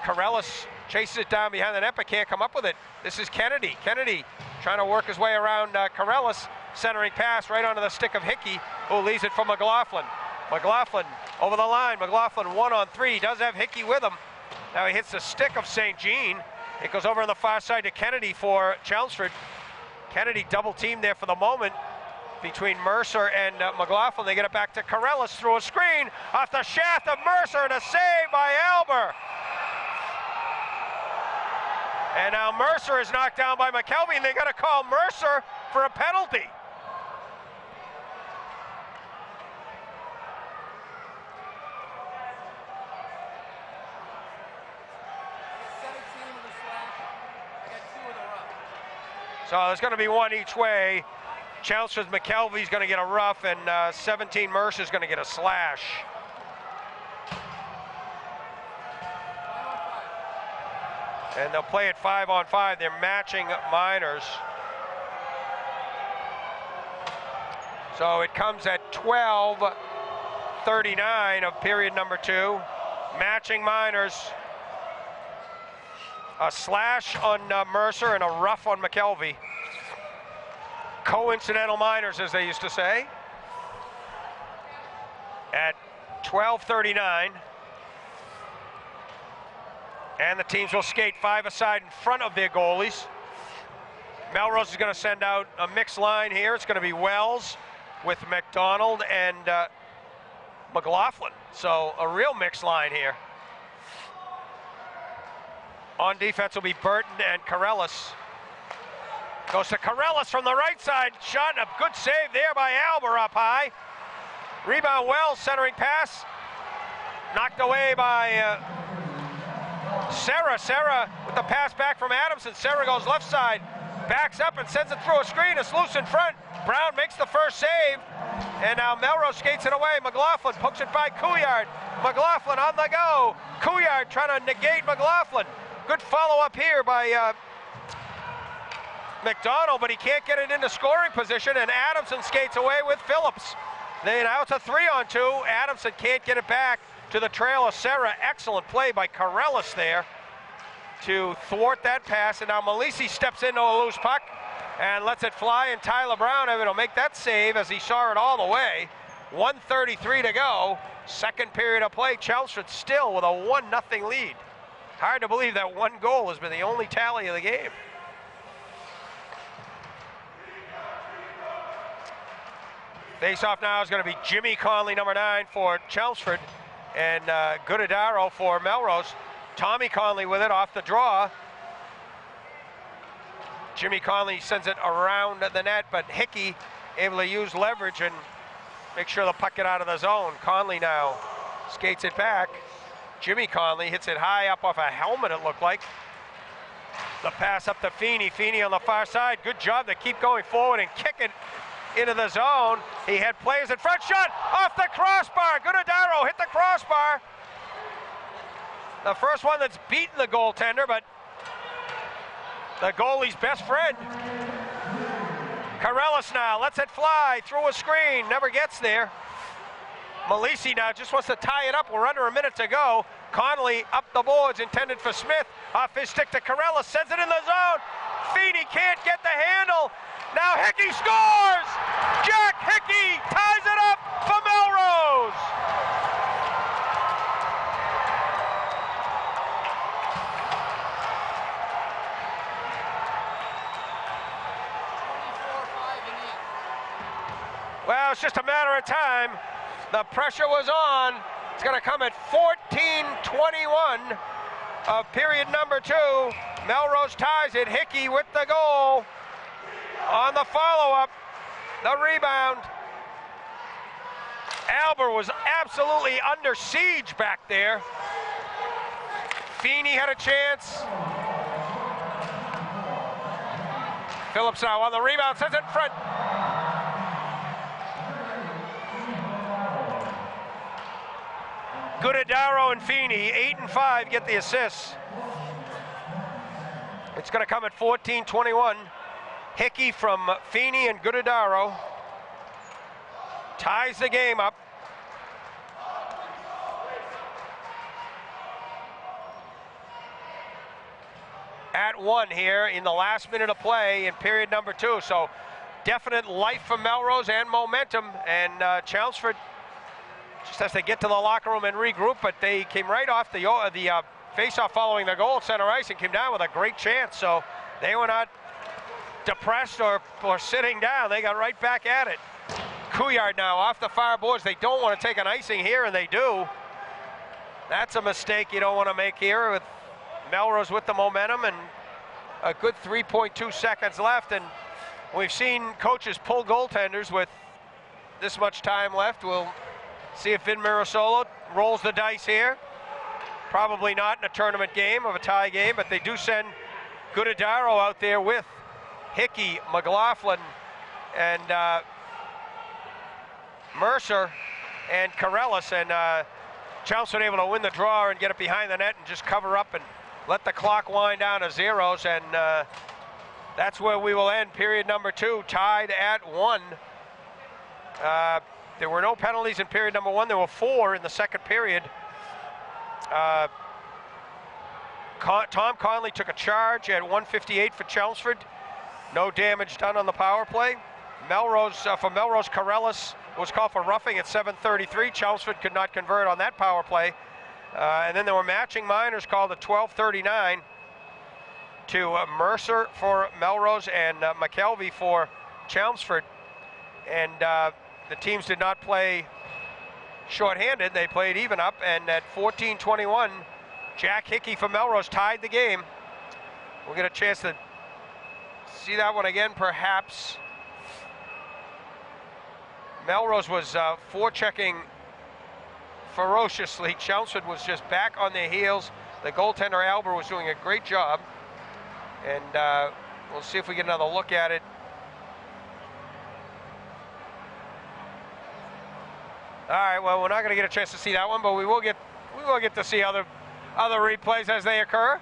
Corellis chases it down behind the net but can't come up with it. This is Kennedy. Kennedy trying to work his way around Corellis. Centering pass right onto the stick of Hickey, who leaves it for McLaughlin. McLaughlin over the line. McLaughlin 1-on-3. He does have Hickey with him. Now he hits the stick of St. Jean. It goes over on the far side to Kennedy for Chelmsford. Kennedy double teamed there for the moment between Mercer and McLaughlin. They get it back to Corellis through a screen off the shaft of Mercer and a save by Albert. And now Mercer is knocked down by McKelvey, and they got to call Mercer for a penalty. So there's going to be one each way. Chelmsford's McKelvey's going to get a rough, and 17 Mercer's going to get a slash. And they'll play it 5-on-5. They're matching minors. So it comes at 12:39 of period number 2. Matching minors. A slash on Mercer and a rough on McKelvey. Coincidental minors, as they used to say. At 12:39. And the teams will skate 5 aside in front of their goalies. Melrose is going to send out a mixed line here. It's going to be Wells with McDonald and McLaughlin. So a real mixed line here. On defense will be Burton and Corellis. Goes to Corellis from the right side. Shot and a good save there by Albert up high. Rebound Wells, centering pass. Knocked away by Serra. Serra with the pass back from Adamson. Serra goes left side. Backs up and sends it through a screen. It's loose in front. Brown makes the first save, and now Melrose skates it away. McLaughlin pokes it by Couillard. McLaughlin on the go. Couillard trying to negate McLaughlin. Good follow-up here by McDonald, but he can't get it into scoring position, and Adamson skates away with Phillips. Now it's a 3-on-2. Adamson can't get it back to the trail of Serra. Excellent play by Corellis there to thwart that pass, and now Malisi steps into a loose puck and lets it fly, and Tyler Brown able to make that save as he saw it all the way. 1:33 to go. Second period of play. Chelmsford still with a 1-0 lead. Hard to believe that one goal has been the only tally of the game. Face-off now is going to be Jimmy Conley, number 9 for Chelmsford, and Guttadaro for Melrose. Tommy Conley with it off the draw. Jimmy Conley sends it around the net, but Hickey able to use leverage and make sure the puck get out of the zone. Conley now skates it back. Jimmy Conley hits it high up off a helmet, it looked like. The pass up to Feeney. Feeney on the far side. Good job to keep going forward and kick it into the zone. He had players in front. Shot off the crossbar. Guttadaro hit the crossbar. The first one that's beaten the goaltender, but the goalie's best friend. Corellis now lets it fly through a screen. Never gets there. Malisi now just wants to tie it up. We're under a minute to go. Connolly up the boards, intended for Smith. Off his stick to Corellis, sends it in the zone. Feeney can't get the handle. Now Hickey scores! Jack Hickey ties it up for Melrose! Well, it's just a matter of time. The pressure was on. It's going to come at 14:21 of period number 2. Melrose ties it. Hickey with the goal. On the follow-up, the rebound. Albert was absolutely under siege back there. Feeney had a chance. Phillips now on the rebound, sends it in front. Guttadaro and Feeney, 8 and 5, get the assists. It's going to come at 14:21. Hickey from Feeney and Guttadaro ties the game up. At 1 here in the last minute of play in period number 2. So definite life for Melrose and momentum, and Chelmsford just has to get to the locker room and regroup, but they came right off the face-off following the goal at center ice and came down with a great chance. So they were not depressed or sitting down. They got right back at it. Couillard now off the far boards. They don't want to take an icing here, and they do. That's a mistake you don't want to make here with Melrose with the momentum and a good 3.2 seconds left. And we've seen coaches pull goaltenders with this much time left. We'll see if Vin Mirasolo rolls the dice here. Probably not in a tournament game of a tie game, but they do send Guttadaro out there with Hickey, McLaughlin, and Mercer and Corellis, and Chelmsford able to win the draw and get it behind the net and just cover up and let the clock wind down to zeros, and that's where we will end period number 2, tied at 1. There were no penalties in period number 1. There were 4 in the second period. Tom Conley took a charge at 1:58 for Chelmsford. No damage done on the power play. For Melrose, Corellis was called for roughing at 7:33. Chelmsford could not convert on that power play. And then there were matching minors called at 12:39 to Mercer for Melrose and McKelvey for Chelmsford. And the teams did not play shorthanded. They played even up. And at 14:21, Jack Hickey for Melrose tied the game. We'll get a chance to see that one again, perhaps. Melrose was forechecking ferociously. Chelmsford was just back on their heels. The goaltender Albert was doing a great job, and we'll see if we get another look at it All right, well, we're not going to get a chance to see that one, but we will get to see other replays as they occur.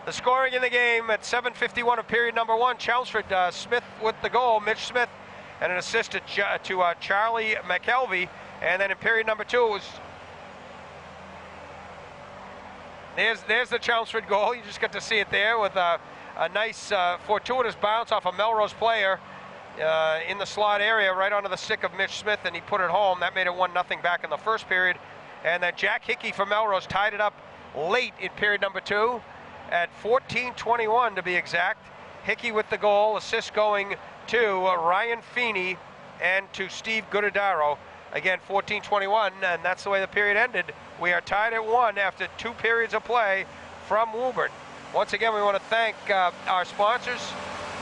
The scoring in the game at 7:51 of period number 1. Chelmsford, Smith with the goal, Mitch Smith, and an assist to Charlie McKelvey. And then in period number 2, it was there's the Chelmsford goal. You just got to see it there with a nice fortuitous bounce off a Melrose player in the slot area right onto the stick of Mitch Smith, and he put it home. That made it 1-0 back in the first period. And then Jack Hickey from Melrose tied it up late in period number 2 at 14:21 to be exact. Hickey with the goal, assist going to Ryan Feeney and to Steve Guttadaro. Again, 14:21, and that's the way the period ended. We are tied at 1 after 2 periods of play from Woburn. Once again, we want to thank our sponsors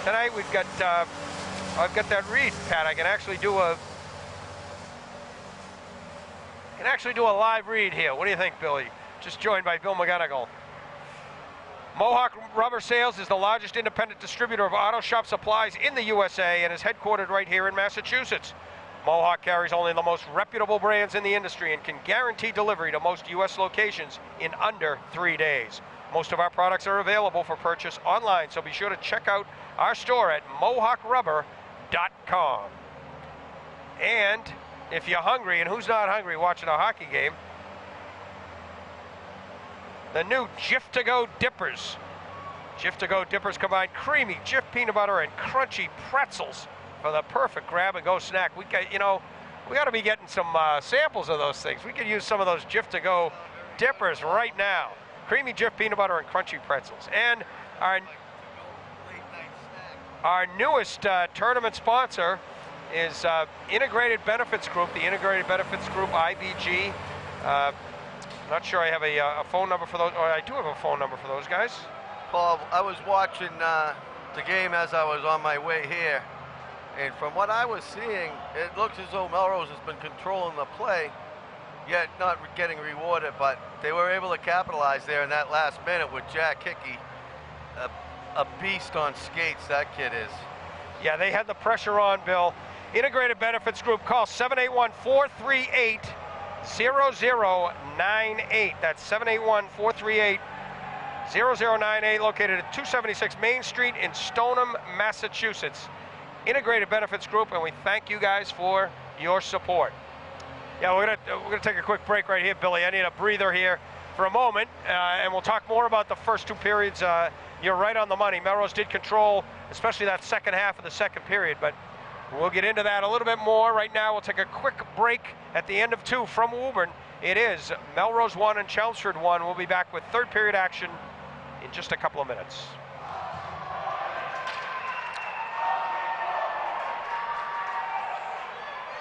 tonight. We've got I've got that read, Pat. I can actually do a live read here. What do you think, Billy? Just joined by Bill McGonigal. Mohawk Rubber Sales is the largest independent distributor of auto shop supplies in the USA and is headquartered right here in Massachusetts. Mohawk carries only the most reputable brands in the industry and can guarantee delivery to most U.S. locations in under 3 days. Most of our products are available for purchase online, so be sure to check out our store at MohawkRubber.com. And if you're hungry, and who's not hungry watching a hockey game, the new Jif to Go Dippers. Jif to Go Dippers combine creamy Jif peanut butter and crunchy pretzels for the perfect grab-and-go snack. We got to be getting some samples of those things. We could use some of those Jif to Go Dippers right now. Creamy Jif peanut butter and crunchy pretzels. And our newest tournament sponsor is Integrated Benefits Group, the Integrated Benefits Group, IBG. Not sure I have a phone number for those, or I do have a phone number for those guys. Paul, I was watching the game as I was on my way here, and from what I was seeing, it looks as though Melrose has been controlling the play, yet not getting rewarded, but they were able to capitalize there in that last minute with Jack Hickey. A beast on skates, that kid is. Yeah, they had the pressure on, Bill. Integrated Benefits Group, call 781-438-0098. That's 781-438-0098, located at 276 Main Street in Stoneham, Massachusetts. Integrated Benefits Group, and we thank you guys for your support. Yeah, we're gonna take a quick break right here, Billy. I need a breather here for a moment, and we'll talk more about the first 2 periods. You're right on the money. Melrose did control, especially that second half of the second period, but we'll get into that a little bit more. Right now, we'll take a quick break at the end of 2 from Woburn. It is Melrose 1 and Chelmsford 1. We'll be back with third period action in just a couple of minutes.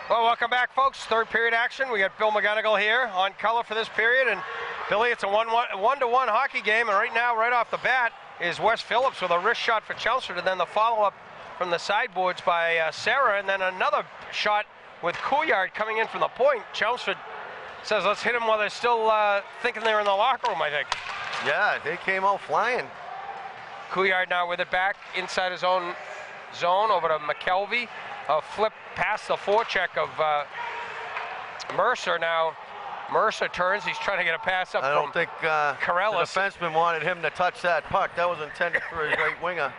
Well, welcome back, folks. Third period action. We got Bill McGonigal here on color for this period. And Billy, it's a 1-1 hockey game. And right now, right off the bat, is Wes Phillips with a wrist shot for Chelmsford. And then the follow-up from the sideboards by Sarah. And then another shot with Couillard coming in from the point. Chelmsford says, let's hit them while they're still thinking they're in the locker room, I think. Yeah, they came out flying. Couillard now with it back inside his own zone over to McKelvey. A flip past the forecheck of Mercer. Now Mercer turns. He's trying to get a pass up. I don't think Corellis. The defenseman wanted him to touch that puck. That was intended for his right winger.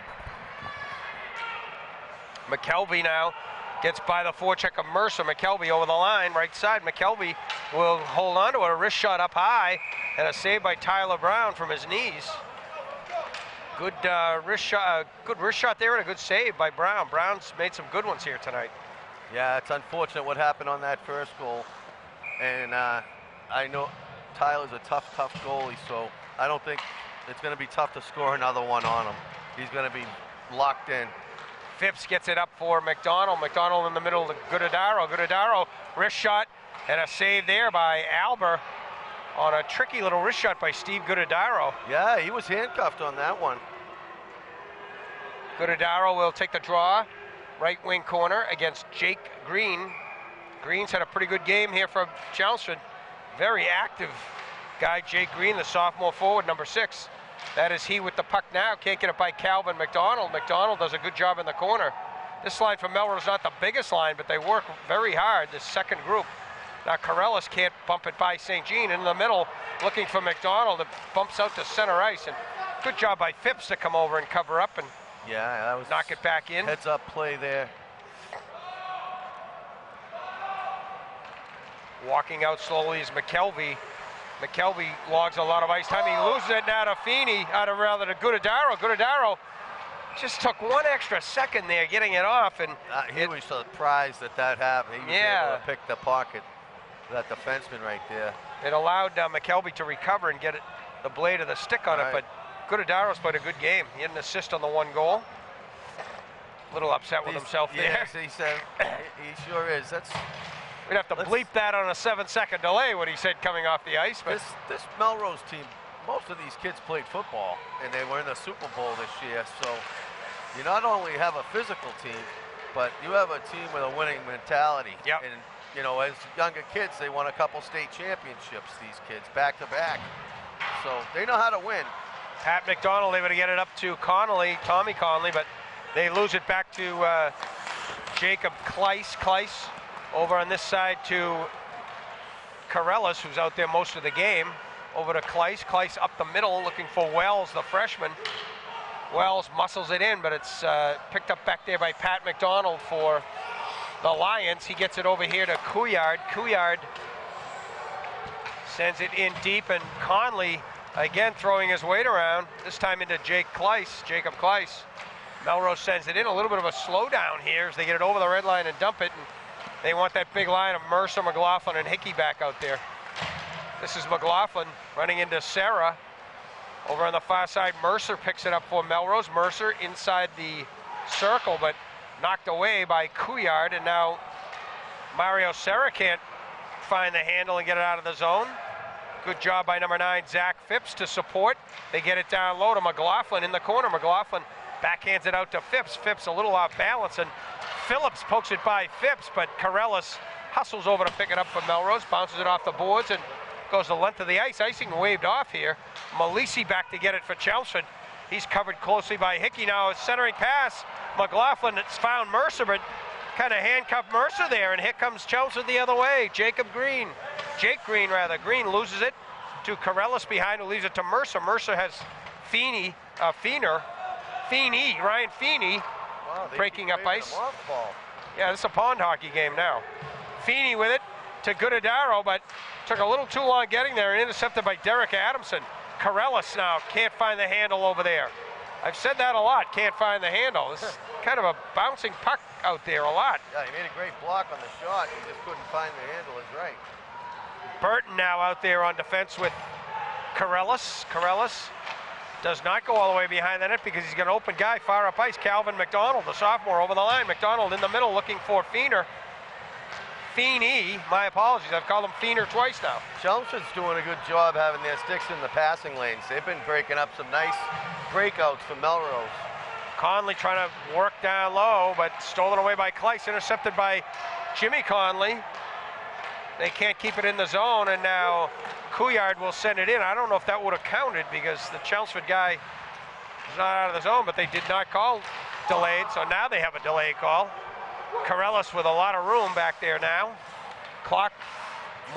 McKelvey now gets by the forecheck of Mercer. McKelvey over the line, right side. McKelvey will hold on to it. A wrist shot up high, and a save by Tyler Brown from his knees. Good wrist shot there, and a good save by Brown. Brown's made some good ones here tonight. Yeah, it's unfortunate what happened on that first goal. And I know Tyler's a tough goalie, so I don't think it's going to be tough to score another one on him. He's going to be locked in. Phipps gets it up for McDonald. McDonald in the middle to Guttadaro. Guttadaro, wrist shot, and a save there by Albert on a tricky little wrist shot by Steve Guttadaro. Yeah, he was handcuffed on that one. Guttadaro will take the draw, right wing corner against Jake Green. Green's had a pretty good game here for Chelmsford. Very active guy, Jake Green, the sophomore forward, number 6. That is he with the puck now. Can't get it by Calvin McDonald. McDonald does a good job in the corner. This line from Melrose is not the biggest line, but they work very hard, this second group. Now Corellis can't bump it by St. Jean. In the middle, looking for McDonald. It bumps out to center ice. And good job by Phipps to come over and cover up and that was knock it back in. Heads up play there. Walking out slowly is McKelvey. McKelvey logs a lot of ice time. He loses it now to Feeney, to Gudadaro. Gudadaro just took one extra second there getting it off. And he was surprised that happened. He was able to pick the pocket, that defenseman right there. It allowed McKelvey to recover and get the blade of the stick on it, but Gudadaro's played a good game. He had an assist on the one goal. A little upset with himself there. Yes, he said, he sure is. We'd have to bleep that on a 7-second delay, what he said coming off the ice. But this Melrose team, most of these kids played football, and they were in the Super Bowl this year. So you not only have a physical team, but you have a team with a winning mentality. Yep. And, you know, as younger kids, they won a couple state championships, these kids, back to back. So they know how to win. Pat McDonald able to get it up to Tommy Conley, but they lose it back to Jacob Kleiss. Kleiss over on this side to Corellis, who's out there most of the game. Over to Kleiss. Kleiss up the middle looking for Wells, the freshman. Wells muscles it in, but it's picked up back there by Pat McDonald for the Lions. He gets it over here to Couillard. Couillard sends it in deep, and Conley again throwing his weight around, this time into Jacob Kleiss. Melrose sends it in. A little bit of a slowdown here as they get it over the red line and dump it. And they want that big line of Mercer, McLaughlin, and Hickey back out there. This is McLaughlin running into Sarah. Over on the far side, Mercer picks it up for Melrose. Mercer inside the circle, but knocked away by Couillard. And now Mario Serra can't find the handle and get it out of the zone. Good job by number 9, Zach Phipps, to support. They get it down low to McLaughlin in the corner. McLaughlin backhands it out to Phipps. Phipps a little off balance, and Phillips pokes it by Phipps, but Corellis hustles over to pick it up for Melrose, bounces it off the boards, and goes the length of the ice. Icing waved off here. Malisi back to get it for Chelmsford. He's covered closely by Hickey. Now a centering pass. McLaughlin has found Mercer, but kind of handcuffed Mercer there, and here comes Chelmsford the other way. Jake Green. Green loses it to Corellis behind, who leaves it to Mercer. Mercer has Ryan Feeney breaking up ice. Yeah, this is a pond hockey game now. Feeney with it to Gudadaro, but took a little too long getting there, and intercepted by Derek Adamson. Corellis now can't find the handle over there. I've said that a lot, can't find the handle. This is kind of a bouncing puck out there a lot. Yeah, he made a great block on the shot. He just couldn't find the handle, is right. Burton now out there on defense with Corellis. Corellis does not go all the way behind the net because he's got an open guy far up ice. Calvin McDonald, the sophomore, over the line. McDonald in the middle looking for Feeney, my apologies, I've called him Feener twice now. Chelmsford's doing a good job having their sticks in the passing lanes. They've been breaking up some nice breakouts for Melrose. Conley trying to work down low, but stolen away by Kleiss, intercepted by Jimmy Conley. They can't keep it in the zone, and now Couillard will send it in. I don't know if that would have counted because the Chelmsford guy is not out of the zone, but they did not call delayed, so now they have a delay call. Corellis with a lot of room back there now. Clock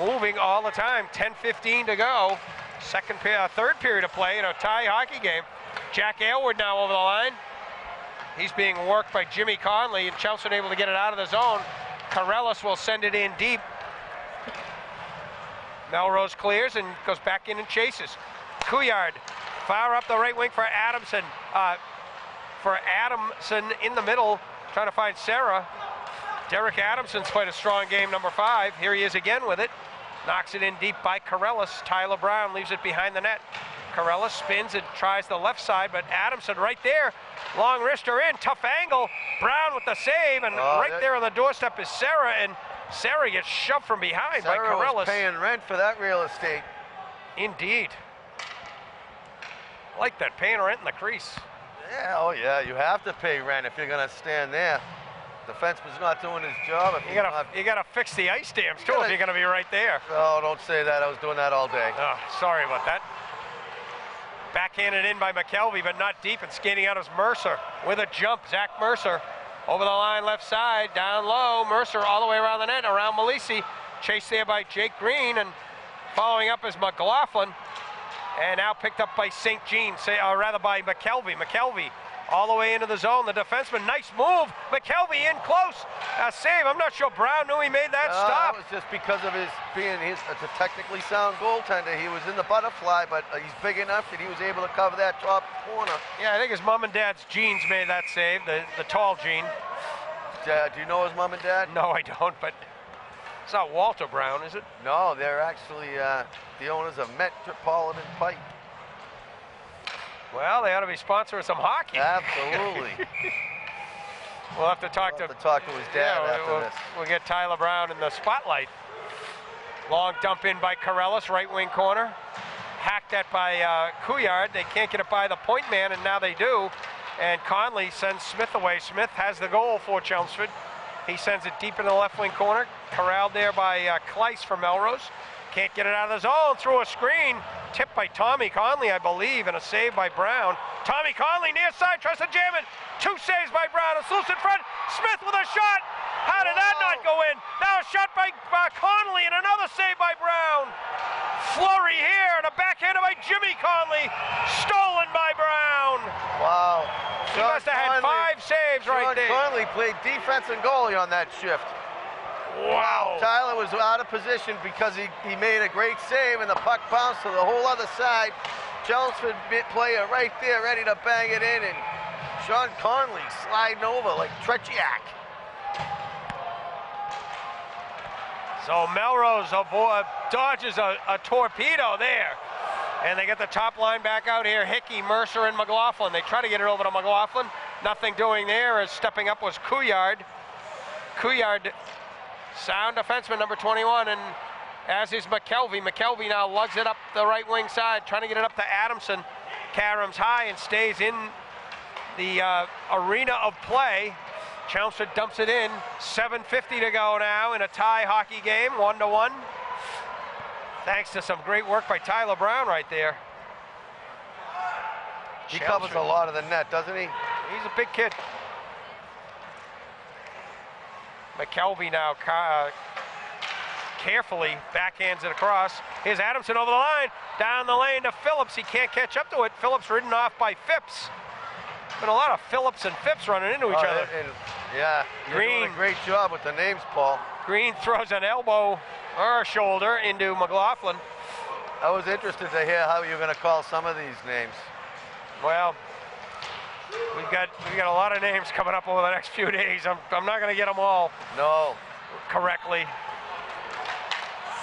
moving all the time, 10:15 to go. Third period of play in a tie hockey game. Jack Aylward now over the line. He's being worked by Jimmy Conley, and Chelmsford able to get it out of the zone. Corellis will send it in deep. Melrose clears and goes back in and chases. Couillard far up the right wing for Adamson. In the middle, trying to find Sarah. Derek Adamson's played a strong game, number 5. Here he is again with it. Knocks it in deep by Corellis. Tyler Brown leaves it behind the net. Corellis spins and tries the left side, but Adamson right there. Long wrister in, tough angle. Brown with the save, and right there on the doorstep is Sarah, and Sarah gets shoved from behind by Corellis. Sarah was paying rent for that real estate. Indeed. I like that, paying rent in the crease. Yeah, oh yeah, you have to pay rent if you're going to stand there. Defenseman's not doing his job. If you gotta fix the ice dams too if you're gonna be right there. Oh, don't say that. I was doing that all day. Oh, sorry about that. Backhanded in by McKelvey, but not deep, and skating out is Mercer with a jump. Zach Mercer over the line, left side, down low. Mercer all the way around the net, around Malisi. Chased there by Jake Green, and following up is McLaughlin. And now picked up by St. Jean, or rather by McKelvey. McKelvey all the way into the zone. The defenseman, nice move. McKelvey in close. A save. I'm not sure Brown knew he made that stop. That was just because of his being a technically sound goaltender. He was in the butterfly, but he's big enough that he was able to cover that top corner. Yeah, I think his mom and dad's jeans made that save, the tall Gene. Do you know his mom and dad? No, I don't, but it's not Walter Brown, is it? No, they're actually the owners of Metropolitan Pipe. Well, they ought to be sponsoring some hockey. Absolutely. We'll have to talk to his dad after this. We'll get Tyler Brown in the spotlight. Long dump in by Corellis, right wing corner. Hacked at by Couillard. They can't get it by the point man, and now they do. And Conley sends Smith away. Smith has the goal for Chelmsford. He sends it deep in the left wing corner. Corralled there by Kleiss from Melrose. Can't get it out of the zone. Through a screen. Tipped by Tommy Conley, I believe, and a save by Brown. Tommy Conley near side, tries to jam it. 2 saves by Brown. It's loose in front. Smith with a shot. How did that not go in? Now a shot by Conley and another save by Brown. Flurry here and a backhander by Jimmy Conley. Stolen by Brown. Wow. He must have had 5 saves right there. Conley played defense and goalie on that shift. Wow. Tyler was out of position because he made a great save and the puck bounced to the whole other side. Chelmsford player right there ready to bang it in, and Sean Conley sliding over like Tretiak. So Melrose dodges a torpedo there. And they get the top line back out here. Hickey, Mercer, and McLaughlin. They try to get it over to McLaughlin. Nothing doing there, as stepping up was Couillard. Couillard, sound defenseman, number 21, and as is McKelvey. McKelvey now lugs it up the right wing side, trying to get it up to Adamson. Carams high and stays in the arena of play. Chelmsford dumps it in. 7:50 to go now in a tie hockey game, 1-1. Thanks to some great work by Tyler Brown right there. He covers a lot of the net, doesn't he? He's a big kid. McKelvey now carefully backhands it across. Here's Adamson over the line, down the lane to Phillips. He can't catch up to it. Phillips ridden off by Phipps. Been a lot of Phillips and Phipps running into each other. Yeah, you're doing a great job with the names, Paul. Green throws an elbow or a shoulder into McLaughlin. I was interested to hear how you're going to call some of these names. Well, we've got a lot of names coming up over the next few days. I'm not going to get them all correctly.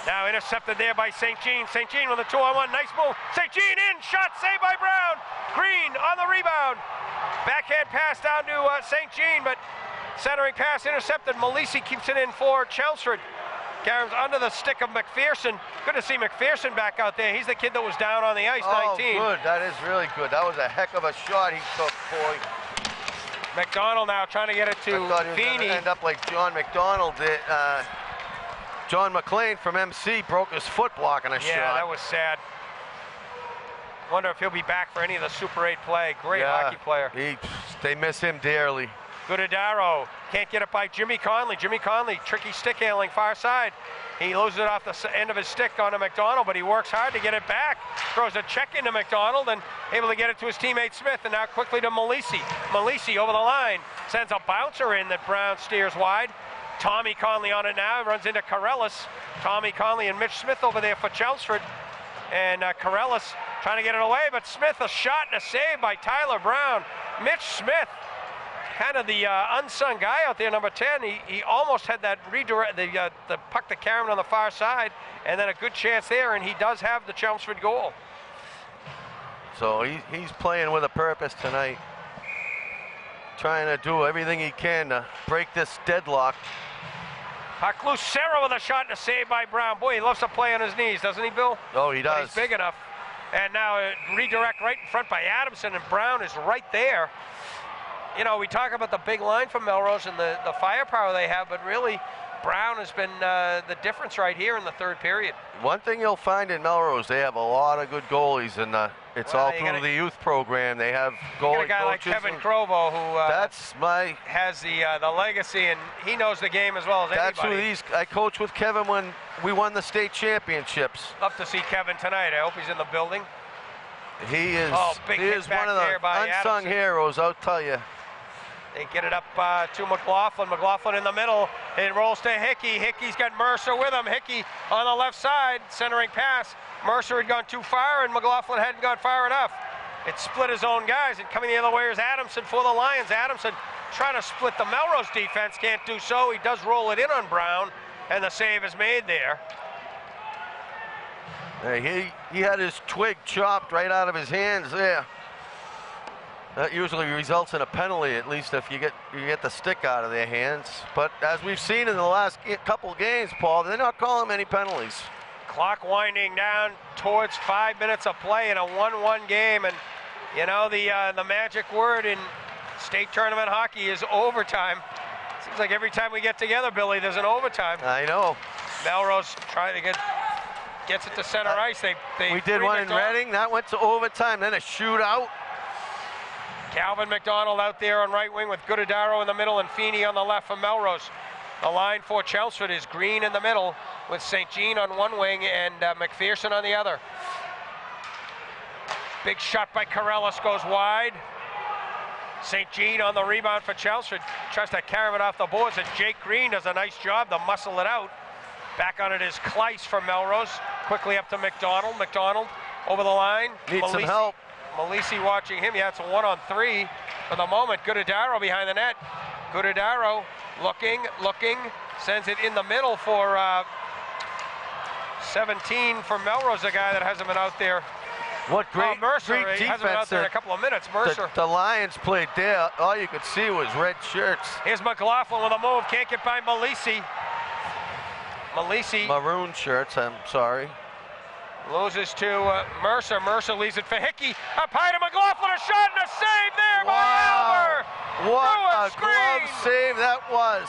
Now intercepted there by St. Jean. St. Jean with a 2-on-1. Nice move. St. Jean in. Shot saved by Brown. Green on the rebound. Backhand pass down to St. Jean, but centering pass intercepted. Malisi keeps it in for Chelmsford. Carams under the stick of McPherson. Good to see McPherson back out there. He's the kid that was down on the ice, 19. Oh, good. That is really good. That was a heck of a shot he took, boy. McDonald now trying to get it to I thought he was going to end up like John McDonald did. John McLean from MC broke his foot blocking a shot. Yeah, that was sad. Wonder if he'll be back for any of the Super 8 play. Great hockey player. They miss him dearly. Goodadaro can't get it by Jimmy Conley. Jimmy Conley, tricky stick handling far side. He loses it off the end of his stick onto McDonald, but he works hard to get it back. Throws a check into McDonald and able to get it to his teammate Smith, and now quickly to Malisi. Malisi over the line, sends a bouncer in that Brown steers wide. Tommy Conley on it now, runs into Corellis. Tommy Conley and Mitch Smith over there for Chelmsford. And Corellis trying to get it away, but Smith, a shot and a save by Tyler Brown. Mitch Smith, kind of the unsung guy out there, number 10. He almost had that redirect, the puck to Cameron on the far side, and then a good chance there, and he does have the Chelmsford goal. So he's playing with a purpose tonight. Trying to do everything he can to break this deadlock. Puck loose, Serra with a shot and a save by Brown. Boy, he loves to play on his knees, doesn't he, Bill? Oh, he does. But he's big enough. And now a redirect right in front by Adamson, and Brown is right there. You know, we talk about the big line from Melrose and the firepower they have, but really Brown has been the difference right here in the third period. One thing you'll find in Melrose, they have a lot of good goalies, and it's all through the youth program. They have goalie a guy like coaches. Kevin Crovo, who has the legacy, and he knows the game as well as anybody. I coached with Kevin when we won the state championships. Love to see Kevin tonight. I hope he's in the building. He is one of the unsung Adamson. heroes, I'll tell you. They get it up to McLaughlin. McLaughlin in the middle. It rolls to Hickey. Hickey's got Mercer with him. Hickey on the left side, centering pass. Mercer had gone too far, and McLaughlin hadn't gone far enough. It split his own guys, and coming the other way is Adamson for the Lions. Adamson trying to split the Melrose defense, can't do so. He does roll it in on Brown, and the save is made there. He had his twig chopped right out of his hands there. That usually results in a penalty, at least if you get the stick out of their hands. But as we've seen in the last couple games, Paul, they're not calling many penalties. Clock winding down towards 5 minutes of play in a 1-1 game, and you know the magic word in state tournament hockey is overtime. Seems like every time we get together, Billy, there's an overtime. I know. Melrose trying to gets it to center ice. We did one in Reading. That went to overtime. Then a shootout. Calvin McDonald out there on right wing with Goodadaro in the middle and Feeney on the left for Melrose. The line for Chelmsford is Green in the middle with St. Jean on one wing and McPherson on the other. Big shot by Corellis goes wide. St. Jean on the rebound for Chelmsford. Tries to carry it off the boards, and Jake Green does a nice job to muscle it out. Back on it is Kleiss for Melrose. Quickly up to McDonald. McDonald over the line. Needs some help. Malisi watching him. Yeah, it's a 1-on-3 for the moment. Goodadaro behind the net. Goodadaro looking, sends it in the middle for 17 for Melrose, a guy that hasn't been out there. What great, Mercer, great he hasn't been out there in a couple of minutes. Mercer. The Lions played there. All you could see was red shirts. Here's McLaughlin with a move. Can't get by Malisi. Maroon shirts, I'm sorry. Loses to Mercer. Mercer leaves it for Hickey. Up high to McLaughlin. A shot and a save there by Albert. What a glove save that was.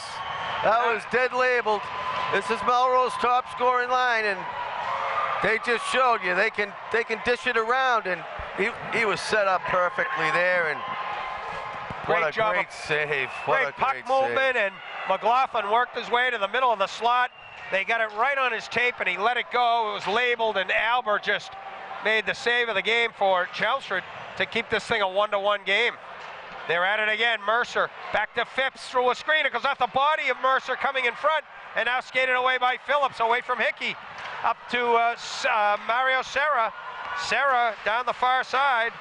That was dead labeled. This is Melrose top scoring line, and they just showed you they can dish it around, and he was set up perfectly there, and what a great save. Great puck movement, and McLaughlin worked his way to the middle of the slot. They got it right on his tape, and he let it go. It was labeled, and Albert just made the save of the game for Chelmsford to keep this thing a 1-1 game. They're at it again. Mercer back to Phipps through a screen. It goes off the body of Mercer coming in front, and now skated away by Phillips, away from Hickey. Up to Mario Serra. Serra down the far side.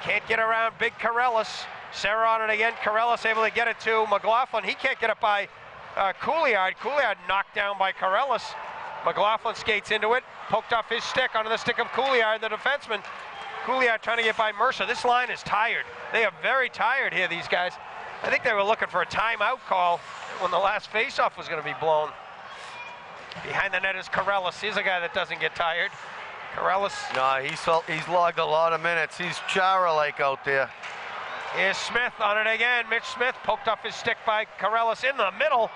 Can't get around big Corellis. Serra on it again. Corellis able to get it to McLaughlin. He can't get it by Couliard. Couliard knocked down by Corellis. McLaughlin skates into it, poked off his stick onto the stick of Couliard, the defenseman. Couliard trying to get by Mercer. This line is tired. They are very tired here, these guys. I think they were looking for a timeout call when the last faceoff was going to be blown. Behind the net is Corellis. He's a guy that doesn't get tired. Corellis. No, he's logged a lot of minutes. He's Chara-like out there. Here's Smith on it again. Mitch Smith poked off his stick by Corellis in the middle.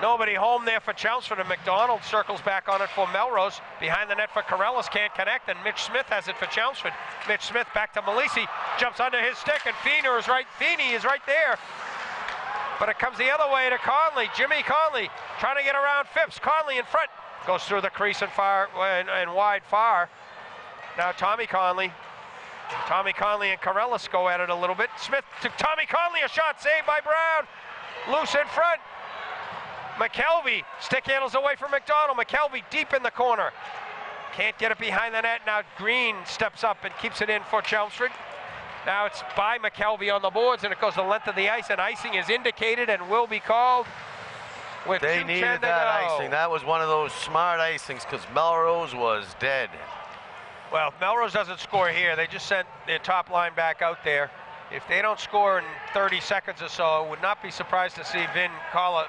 Nobody home there for Chelmsford, and McDonald circles back on it for Melrose. Behind the net for Corellis, can't connect, and Mitch Smith has it for Chelmsford. Mitch Smith back to Malisi, jumps under his stick, and Feeney is right there. But it comes the other way to Conley. Jimmy Conley trying to get around Phipps. Conley in front, goes through the crease and wide far. Now Tommy Conley and Corellis go at it a little bit. Smith to Tommy Conley, a shot saved by Brown. Loose in front. McKelvey stick handles away from McDonald. McKelvey deep in the corner. Can't get it behind the net. Now Green steps up and keeps it in for Chelmsford. Now it's by McKelvey on the boards, and it goes the length of the ice, and icing is indicated and will be called. They needed that icing. That was one of those smart icings because Melrose was dead. Well, if Melrose doesn't score here, they just sent their top line back out there. If they don't score in 30 seconds or so, I would not be surprised to see Vin call a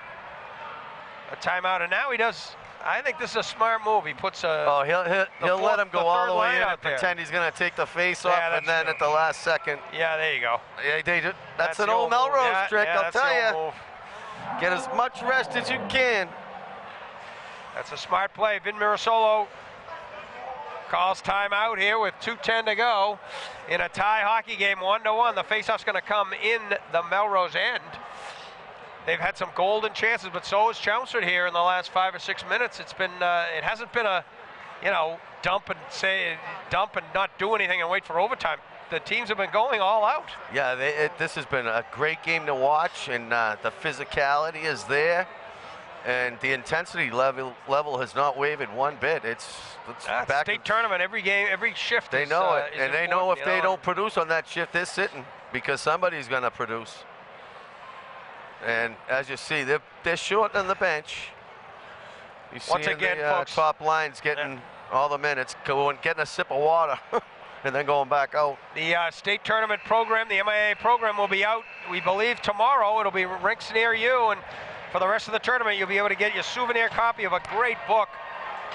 timeout. And now he does. I think this is a smart move. He puts a. Oh, he'll let him go all the way in and pretend he's going to take the face off, and then at the last second. Yeah, there you go. Yeah, that's an old Melrose trick, I'll tell you. Get as much rest as you can. That's a smart play. Vin Mirasolo calls timeout here with 2:10 to go in a tie hockey game, 1-1. The faceoff's going to come in the Melrose end. They've had some golden chances, but so has Chelmsford here in the last 5 or 6 minutes. It's been, it hasn't been a, dump and not do anything and wait for overtime. The teams have been going all out. Yeah, this has been a great game to watch, and the physicality is there, and the intensity level has not wavered one bit. It's back. State tournament, every game, every shift. They know it, and they know if they don't produce on that shift, they're sitting because somebody's going to produce. And as you see, they're short on the bench. You see Once again, the folks, top lines getting all the minutes, getting a sip of water, and then going back out. The state tournament program, the MIA program, will be out, we believe, tomorrow. It'll be rinks near you, and for the rest of the tournament, you'll be able to get your souvenir copy of a great book.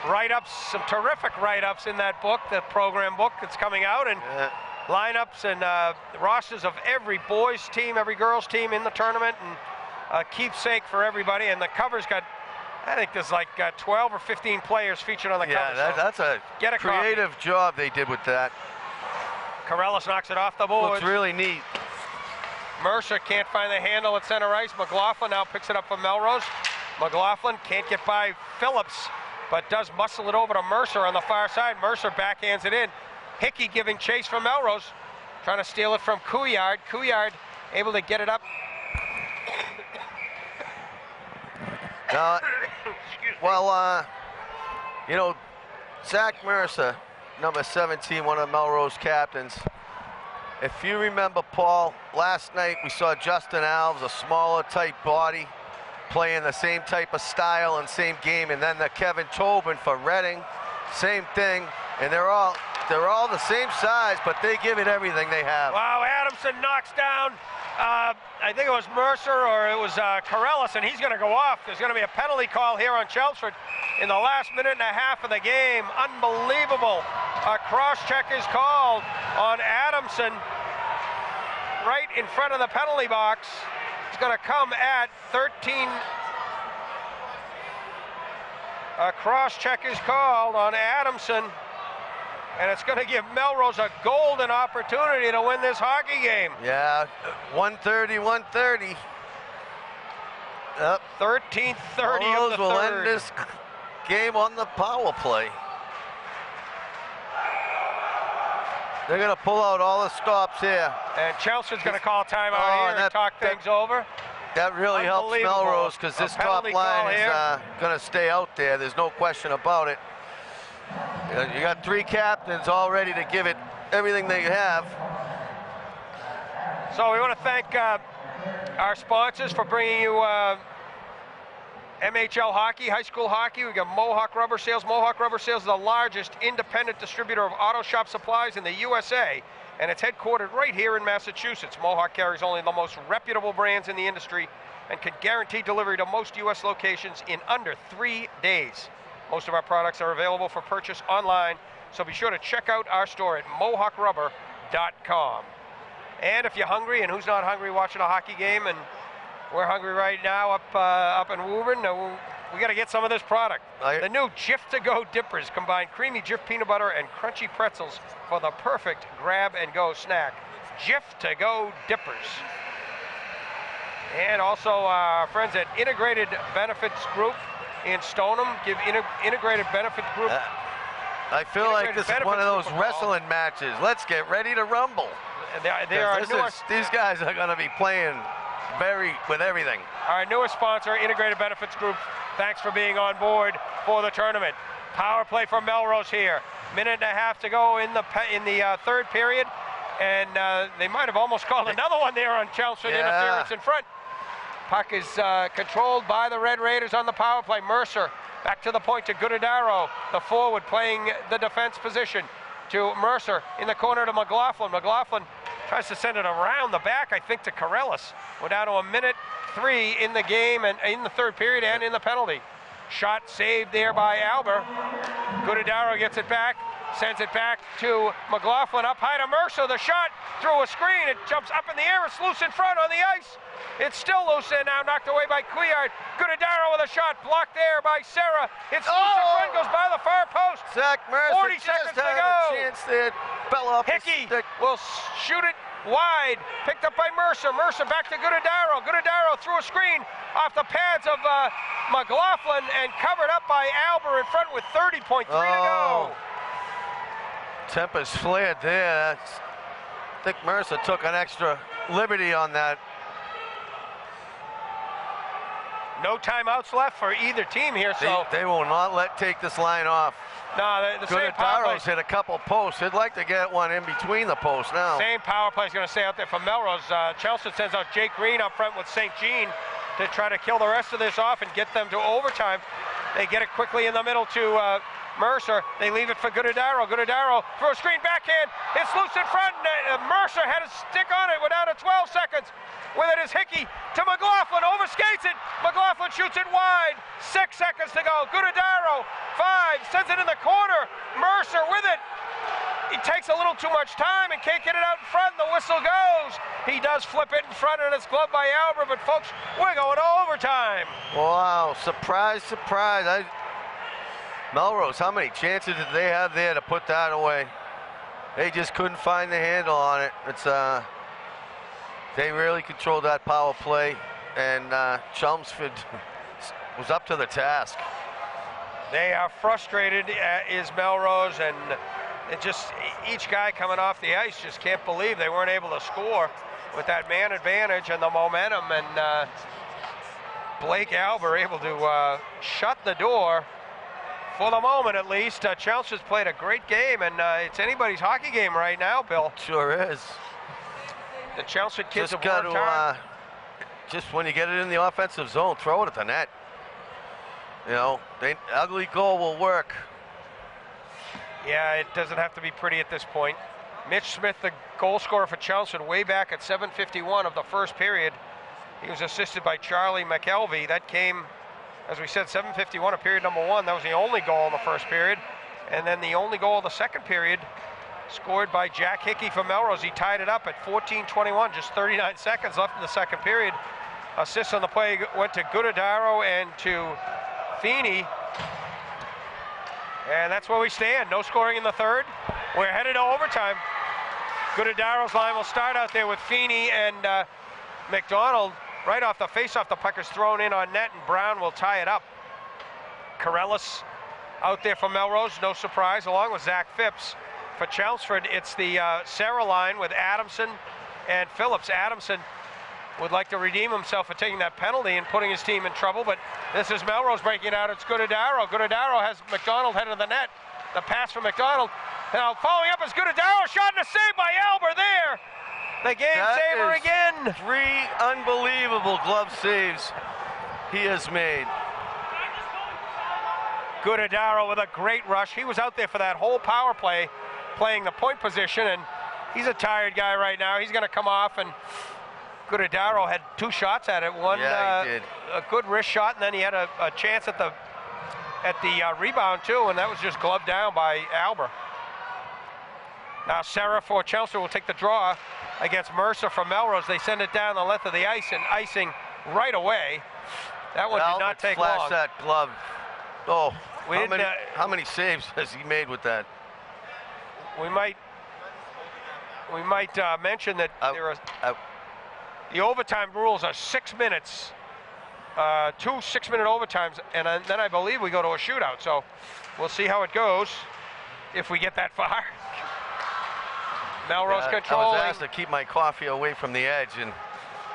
Write-ups, some terrific write-ups in that book, the program book that's coming out, and lineups and rosters of every boys team, every girls team in the tournament, and a keepsake for everybody. And the cover's got, I think there's like 12 or 15 players featured on the cover. Yeah, that's a creative job they did with that. Corellis knocks it off the board. Looks really neat. Mercer can't find the handle at center ice. McLaughlin now picks it up for Melrose. McLaughlin can't get by Phillips, but does muscle it over to Mercer on the far side. Mercer backhands it in. Hickey giving chase for Melrose, trying to steal it from Couillard. Couillard able to get it up. Zach Mercer, number 17, one of Melrose captains. If you remember, Paul, last night we saw Justin Alves, a smaller type body, playing the same type of style and same game, and then the Kevin Tobin for Reading, same thing, and they're all the same size, but they give it everything they have. Wow, Adamson knocks down, I think it was Mercer or it was Corellis, and he's going to go off. There's going to be a penalty call here on Chelmsford in the last minute and a half of the game. Unbelievable. A cross-check is called on Adamson right in front of the penalty box. It's going to come at 13. A cross-check is called on Adamson, and it's going to give Melrose a golden opportunity to win this hockey game. Yeah, 130. Yep. 13:30 of the will third. end this game on the power play. They're going to pull out all the stops here. And Chelmsford's going to call timeout here and talk things over. That really helps Melrose because this top line is going to stay out there. There's no question about it. You got 3 captains all ready to give it everything they have. So we want to thank our sponsors for bringing you MHL hockey, high school hockey. We got Mohawk Rubber Sales. Mohawk Rubber Sales is the largest independent distributor of auto shop supplies in the USA, and it's headquartered right here in Massachusetts. Mohawk carries only the most reputable brands in the industry and can guarantee delivery to most US locations in under 3 days. Most of our products are available for purchase online, so be sure to check out our store at mohawkrubber.com. And if you're hungry, and who's not hungry watching a hockey game, and we're hungry right now up in Woburn, we got to get some of this product. The new Jif to Go dippers combine creamy Jif peanut butter and crunchy pretzels for the perfect grab-and-go snack. Jif to Go dippers. And also our friends at Integrated Benefits Group in Stoneham give Integrated Benefits Group. I feel like this is one of those wrestling matches. Let's get ready to rumble. These guys are going to be playing with everything. Our newest sponsor, Integrated Benefits Group, thanks for being on board for the tournament. Power play for Melrose here. Minute and a half to go in the third period, and they might have almost called another one there on Chelmsford interference in front. Puck is controlled by the Red Raiders on the power play. Mercer back to the point to Guttadaro, the forward playing the defense position to Mercer in the corner to McLaughlin. McLaughlin tries to send it around the back, I think, to Corellis. We're down to 1:03 in the game and in the third period and in the penalty. Shot saved there by Albert. Guttadaro gets it back. Sends it back to McLaughlin, up high to Mercer. The shot through a screen. It jumps up in the air. It's loose in front on the ice. It's still loose and now knocked away by Couillard. Goodadaro with a shot blocked there by Serra. It's loose in front, goes by the far post. Zach Mercer 40 seconds to go. A chance there. Fell off Hickey the stick. will shoot it wide. Picked up by Mercer. Mercer back to Goodadaro. Goodadaro through a screen off the pads of McLaughlin and covered up by Albert in front with 30.3 to go. Tempest flared there. I think Mercer took an extra liberty on that. No timeouts left for either team here, so they will not take this line off. No, the same power play. Goodadaro's hit a couple posts. He'd like to get one in between the posts now. Same power play is going to stay out there for Melrose. Chelmsford sends out Jake Green up front with St. Jean to try to kill the rest of this off and get them to overtime. They get it quickly in the middle to Mercer. They leave it for Goodadaro. Goodadaro through a screen backhand. It's loose in front. Mercer had a stick on it. We're down to 12 seconds. With it is Hickey to McLaughlin. Overskates it. McLaughlin shoots it wide. 6 seconds to go. Goodadaro, 5. Sends it in the corner. Mercer with it. He takes a little too much time and can't get it out in front. The whistle goes. He does flip it in front and it's gloved by Albert. But folks, we're going to overtime. Wow. Surprise, surprise. Melrose, how many chances did they have there to put that away? They just couldn't find the handle on it. It's they really controlled that power play, and Chelmsford was up to the task. They are frustrated, is Melrose, and it just each guy coming off the ice just can't believe they weren't able to score with that man advantage and the momentum. And Blake Albert able to shut the door. For the moment, at least. Chelmsford's played a great game, and it's anybody's hockey game right now, Bill. Sure is. The Chelmsford kids just have worked hard. Just when you get it in the offensive zone, throw it at the net. You know, ugly goal will work. Yeah, it doesn't have to be pretty at this point. Mitch Smith, the goal scorer for Chelmsford, way back at 7:51 of the first period. He was assisted by Charlie McElvey. That came, as we said, 7:51 of period number 1. That was the only goal in the first period. And then the only goal of the second period, scored by Jack Hickey for Melrose. He tied it up at 14:21, just 39 seconds left in the second period. Assists on the play went to Goodadaro and to Feeney. And that's where we stand. No scoring in the third. We're headed to overtime. Goodadaro's line will start out there with Feeney and McDonald. Right off the face-off, the puck is thrown in on net, and Brown will tie it up. Corellis out there for Melrose, no surprise, along with Zach Phipps. For Chelmsford, it's the Serra line with Adamson and Phillips. Adamson would like to redeem himself for taking that penalty and putting his team in trouble, but this is Melrose breaking out. It's Goodadaro. Goodadaro has McDonald headed to the net. The pass from McDonald. Now following up is Goodadaro. Shot and a save by Albert there. The game saver again. 3 unbelievable glove saves he has made. Goodadaro with a great rush. He was out there for that whole power play, playing the point position, and he's a tired guy right now. He's going to come off, and Goodadaro had 2 shots at it. One, he did. A good wrist shot, and then he had a chance at the rebound too, and that was just gloved down by Albert. Now Serra for Chelmsford will take the draw against Mercer from Melrose. They send it down the length of the ice and icing right away. That one did not take long. That glove. Oh, how many saves has he made with that? We might mention that the overtime rules are 6 minutes, 2 6-minute overtimes, and then I believe we go to a shootout. So we'll see how it goes if we get that far. Melrose controlling. I was asked to keep my coffee away from the edge, and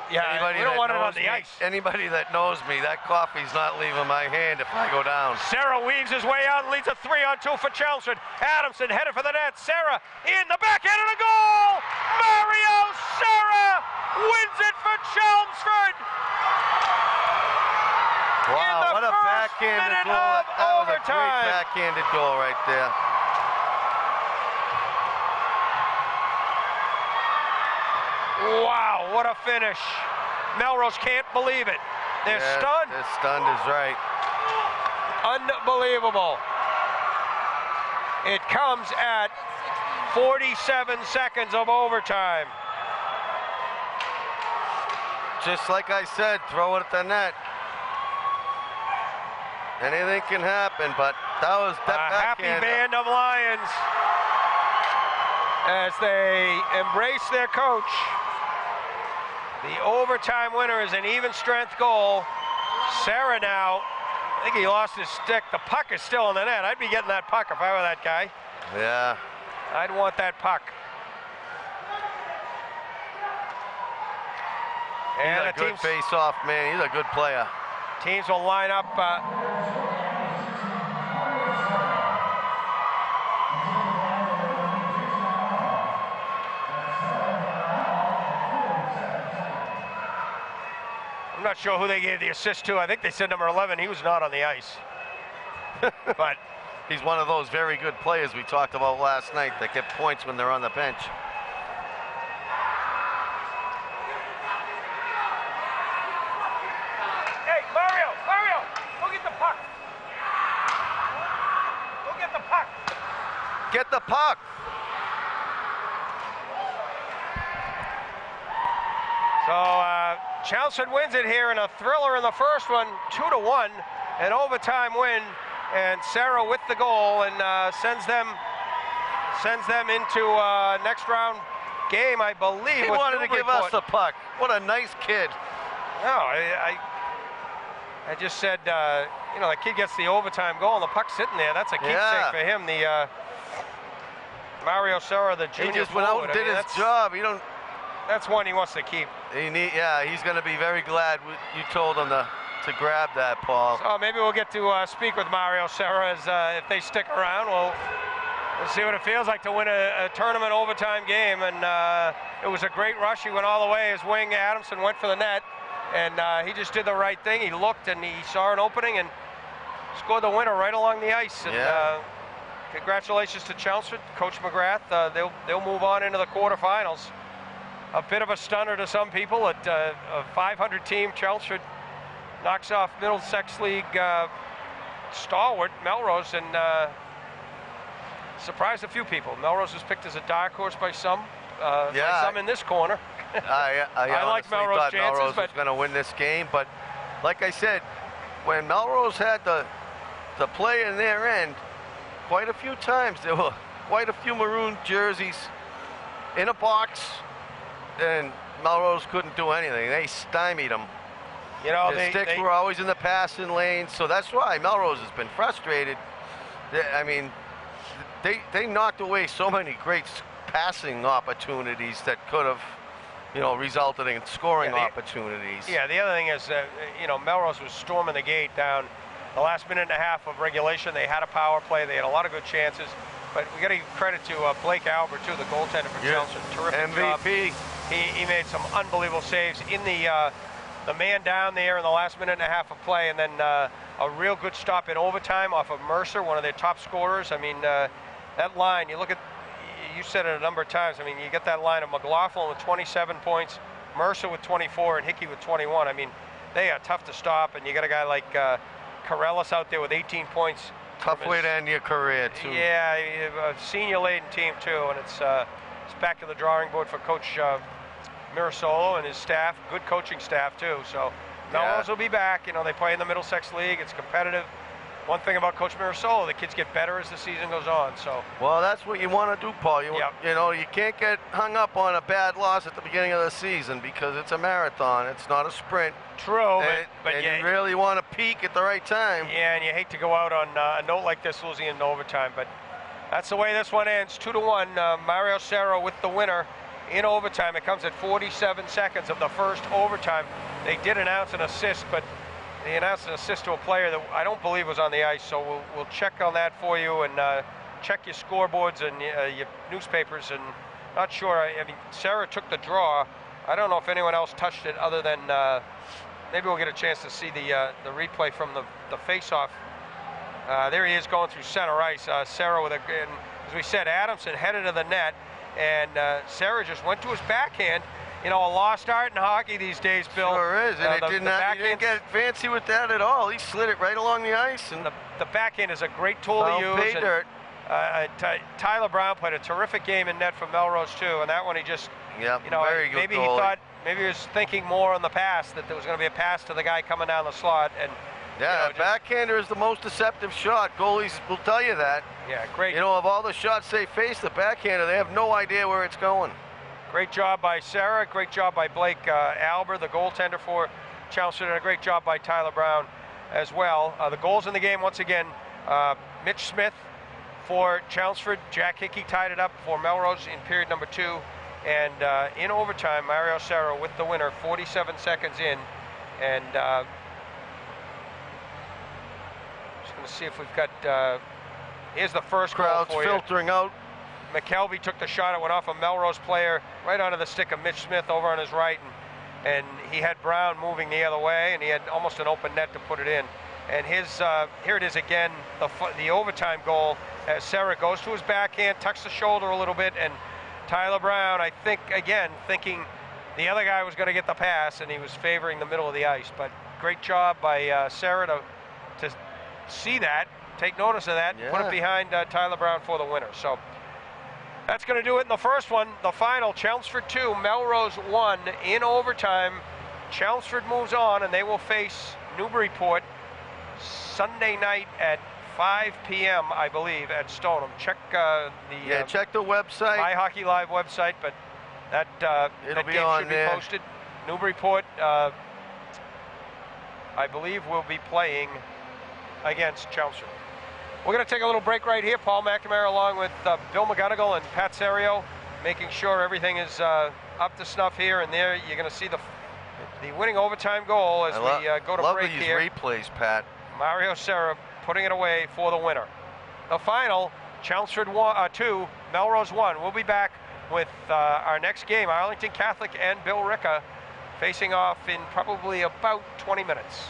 yeah, we don't want it on the ice. Anybody that knows me, that coffee's not leaving my hand if I go down. Serra weaves his way out and leads a 3-on-2 for Chelmsford. Adamson headed for the net. Serra in the backhand and a goal! Mario Serra wins it for Chelmsford! Wow, what a backhanded goal. That was a great backhanded goal right there. Wow, what a finish. Melrose can't believe it. They're stunned. They're stunned is right. Unbelievable. It comes at 47 seconds of overtime. Just like I said, throw it at the net. Anything can happen, but that was that happy backhand. band of Lions as they embrace their coach. The overtime winner is an even strength goal. Sarah now, I think he lost his stick. The puck is still in the net. I'd be getting that puck if I were that guy. Yeah. I'd want that puck. And He's a good face-off man. He's a good player. Teams will line up. I'm not sure who they gave the assist to. I think they said number 11. He was not on the ice. But he's one of those very good players we talked about last night that get points when they're on the bench. Hey, Mario, go get the puck. Go get the puck. Get the puck. So Chelmsford wins it here in a thriller in the first one, 2-1, an overtime win, and Sarah with the goal and sends them into next round game, I believe. He wanted to give us the puck. What a nice kid. No, I just said, you know, the kid gets the overtime goal and the puck's sitting there. That's a keepsake for him. The Mario Serra, the junior He just went out and did his job. That's one he wants to keep. He's going to be very glad you told him to grab that, Paul. So maybe we'll get to speak with Mario Serra as if they stick around. We'll see what it feels like to win a tournament overtime game. And it was a great rush. He went all the way. His wing, Adamson, went for the net. And he just did the right thing. He looked and he saw an opening and scored the winner right along the ice. And congratulations to Chelmsford, Coach McGrath. They'll move on into the quarterfinals. A bit of a stunner to some people at a 500 team. Chelmsford knocks off Middlesex League stalwart Melrose and surprised a few people. Melrose was picked as a dark horse by some in this corner. I like Melrose thought chances, Melrose was going to win this game, but like I said, when Melrose had the play in their end, quite a few times there were quite a few maroon jerseys in a box, and Melrose couldn't do anything. They stymied them. You know, the sticks were always in the passing lane, so that's why Melrose has been frustrated. They knocked away so many great passing opportunities that could have, resulted in scoring opportunities. Yeah, the other thing is, Melrose was storming the gate down the last minute and a half of regulation. They had a power play. They had a lot of good chances. But we got to give credit to Blake Albert, too, the goaltender for Chelmsford. Terrific MVP. job. He made some unbelievable saves in the man down there in the last minute and a half of play, and then a real good stop in overtime off of Mercer, one of their top scorers. I mean, that line, you said it a number of times. I mean, you get that line of McLaughlin with 27 points, Mercer with 24, and Hickey with 21. I mean, they are tough to stop, and you got a guy like Corellis out there with 18 points. Tough way to end your career, too. Yeah, a senior-laden team, too, and it's back to the drawing board for Coach Mirasolo and his staff. Good coaching staff, too. So Melrose will be back. They play in the Middlesex League. It's competitive. One thing about Coach Mirasolo, the kids get better as the season goes on. So. Well, that's what you want to do, Paul. You can't get hung up on a bad loss at the beginning of the season because it's a marathon. It's not a sprint. True, but you really want to peak at the right time. Yeah, and you hate to go out on a note like this, losing in overtime. But that's the way this one ends, 2-1. Mario Serra with the winner in overtime. It comes at 47 seconds of the first overtime. They did announce an assist, but they announced an assist to a player that I don't believe was on the ice. So we'll check on that for you and check your scoreboards and your newspapers. And not sure. I mean, Serra took the draw. I don't know if anyone else touched it other than maybe we'll get a chance to see the replay from the face-off. There he is going through center ice. Serra with and as we said, Adamson headed to the net, and Serra just went to his backhand. A lost art in hockey these days, Bill. Sure is, and he didn't get fancy with that at all. He slid it right along the ice. And the backhand is a great tool to use. Pay dirt. Tyler Brown played a terrific game in net for Melrose too, and that one he just, Yep, you know, very good maybe goalie. he thought, maybe he was thinking more on the pass, that there was going to be a pass to the guy coming down the slot, and Yeah, you know, backhander is the most deceptive shot. Goalies will tell you that. yeah, great. You know, of all the shots they face, the backhander, they have no idea where it's going. Great job by Sarah. Great job by Blake Albert, the goaltender for Chelmsford, and a great job by Tyler Brown as well. The goals in the game, once again, Mitch Smith for Chelmsford. Jack Hickey tied it up for Melrose in period number 2. And in overtime, Mario Serra with the winner, 47 seconds in. And just going to see if we've got, here's the first Crowd's goal for filtering out. McKelvey took the shot. It went off a Melrose player right onto the stick of Mitch Smith over on his right, and he had Brown moving the other way, and he had almost an open net to put it in. And his here it is again, the overtime goal. As Serra goes to his backhand, tucks the shoulder a little bit, and Tyler Brown, I think again thinking the other guy was going to get the pass, and he was favoring the middle of the ice. But great job by Serra to see that, take notice of that, Yeah. put it behind Tyler Brown for the winner. So. That's going to do it in the first one. The final, Chelmsford 2, Melrose 1 in overtime. Chelmsford moves on, and they will face Newburyport Sunday night at 5 p.m., I believe, at Stoneham. Check Check the website. MyHockeyLive website, but that It'll be game on should there. be posted. Newburyport, I believe, will be playing against Chelmsford. We're going to take a little break right here. Paul McNamara along with Bill McGonigal and Pat Serio, making sure everything is up to snuff here and there. You're going to see the winning overtime goal as we go to break here. Love these replays, Pat. Mario Serra putting it away for the winner. The final, Chelmsford 2, Melrose 1. We'll be back with our next game, Arlington Catholic and Bill Ricca, facing off in probably about 20 minutes.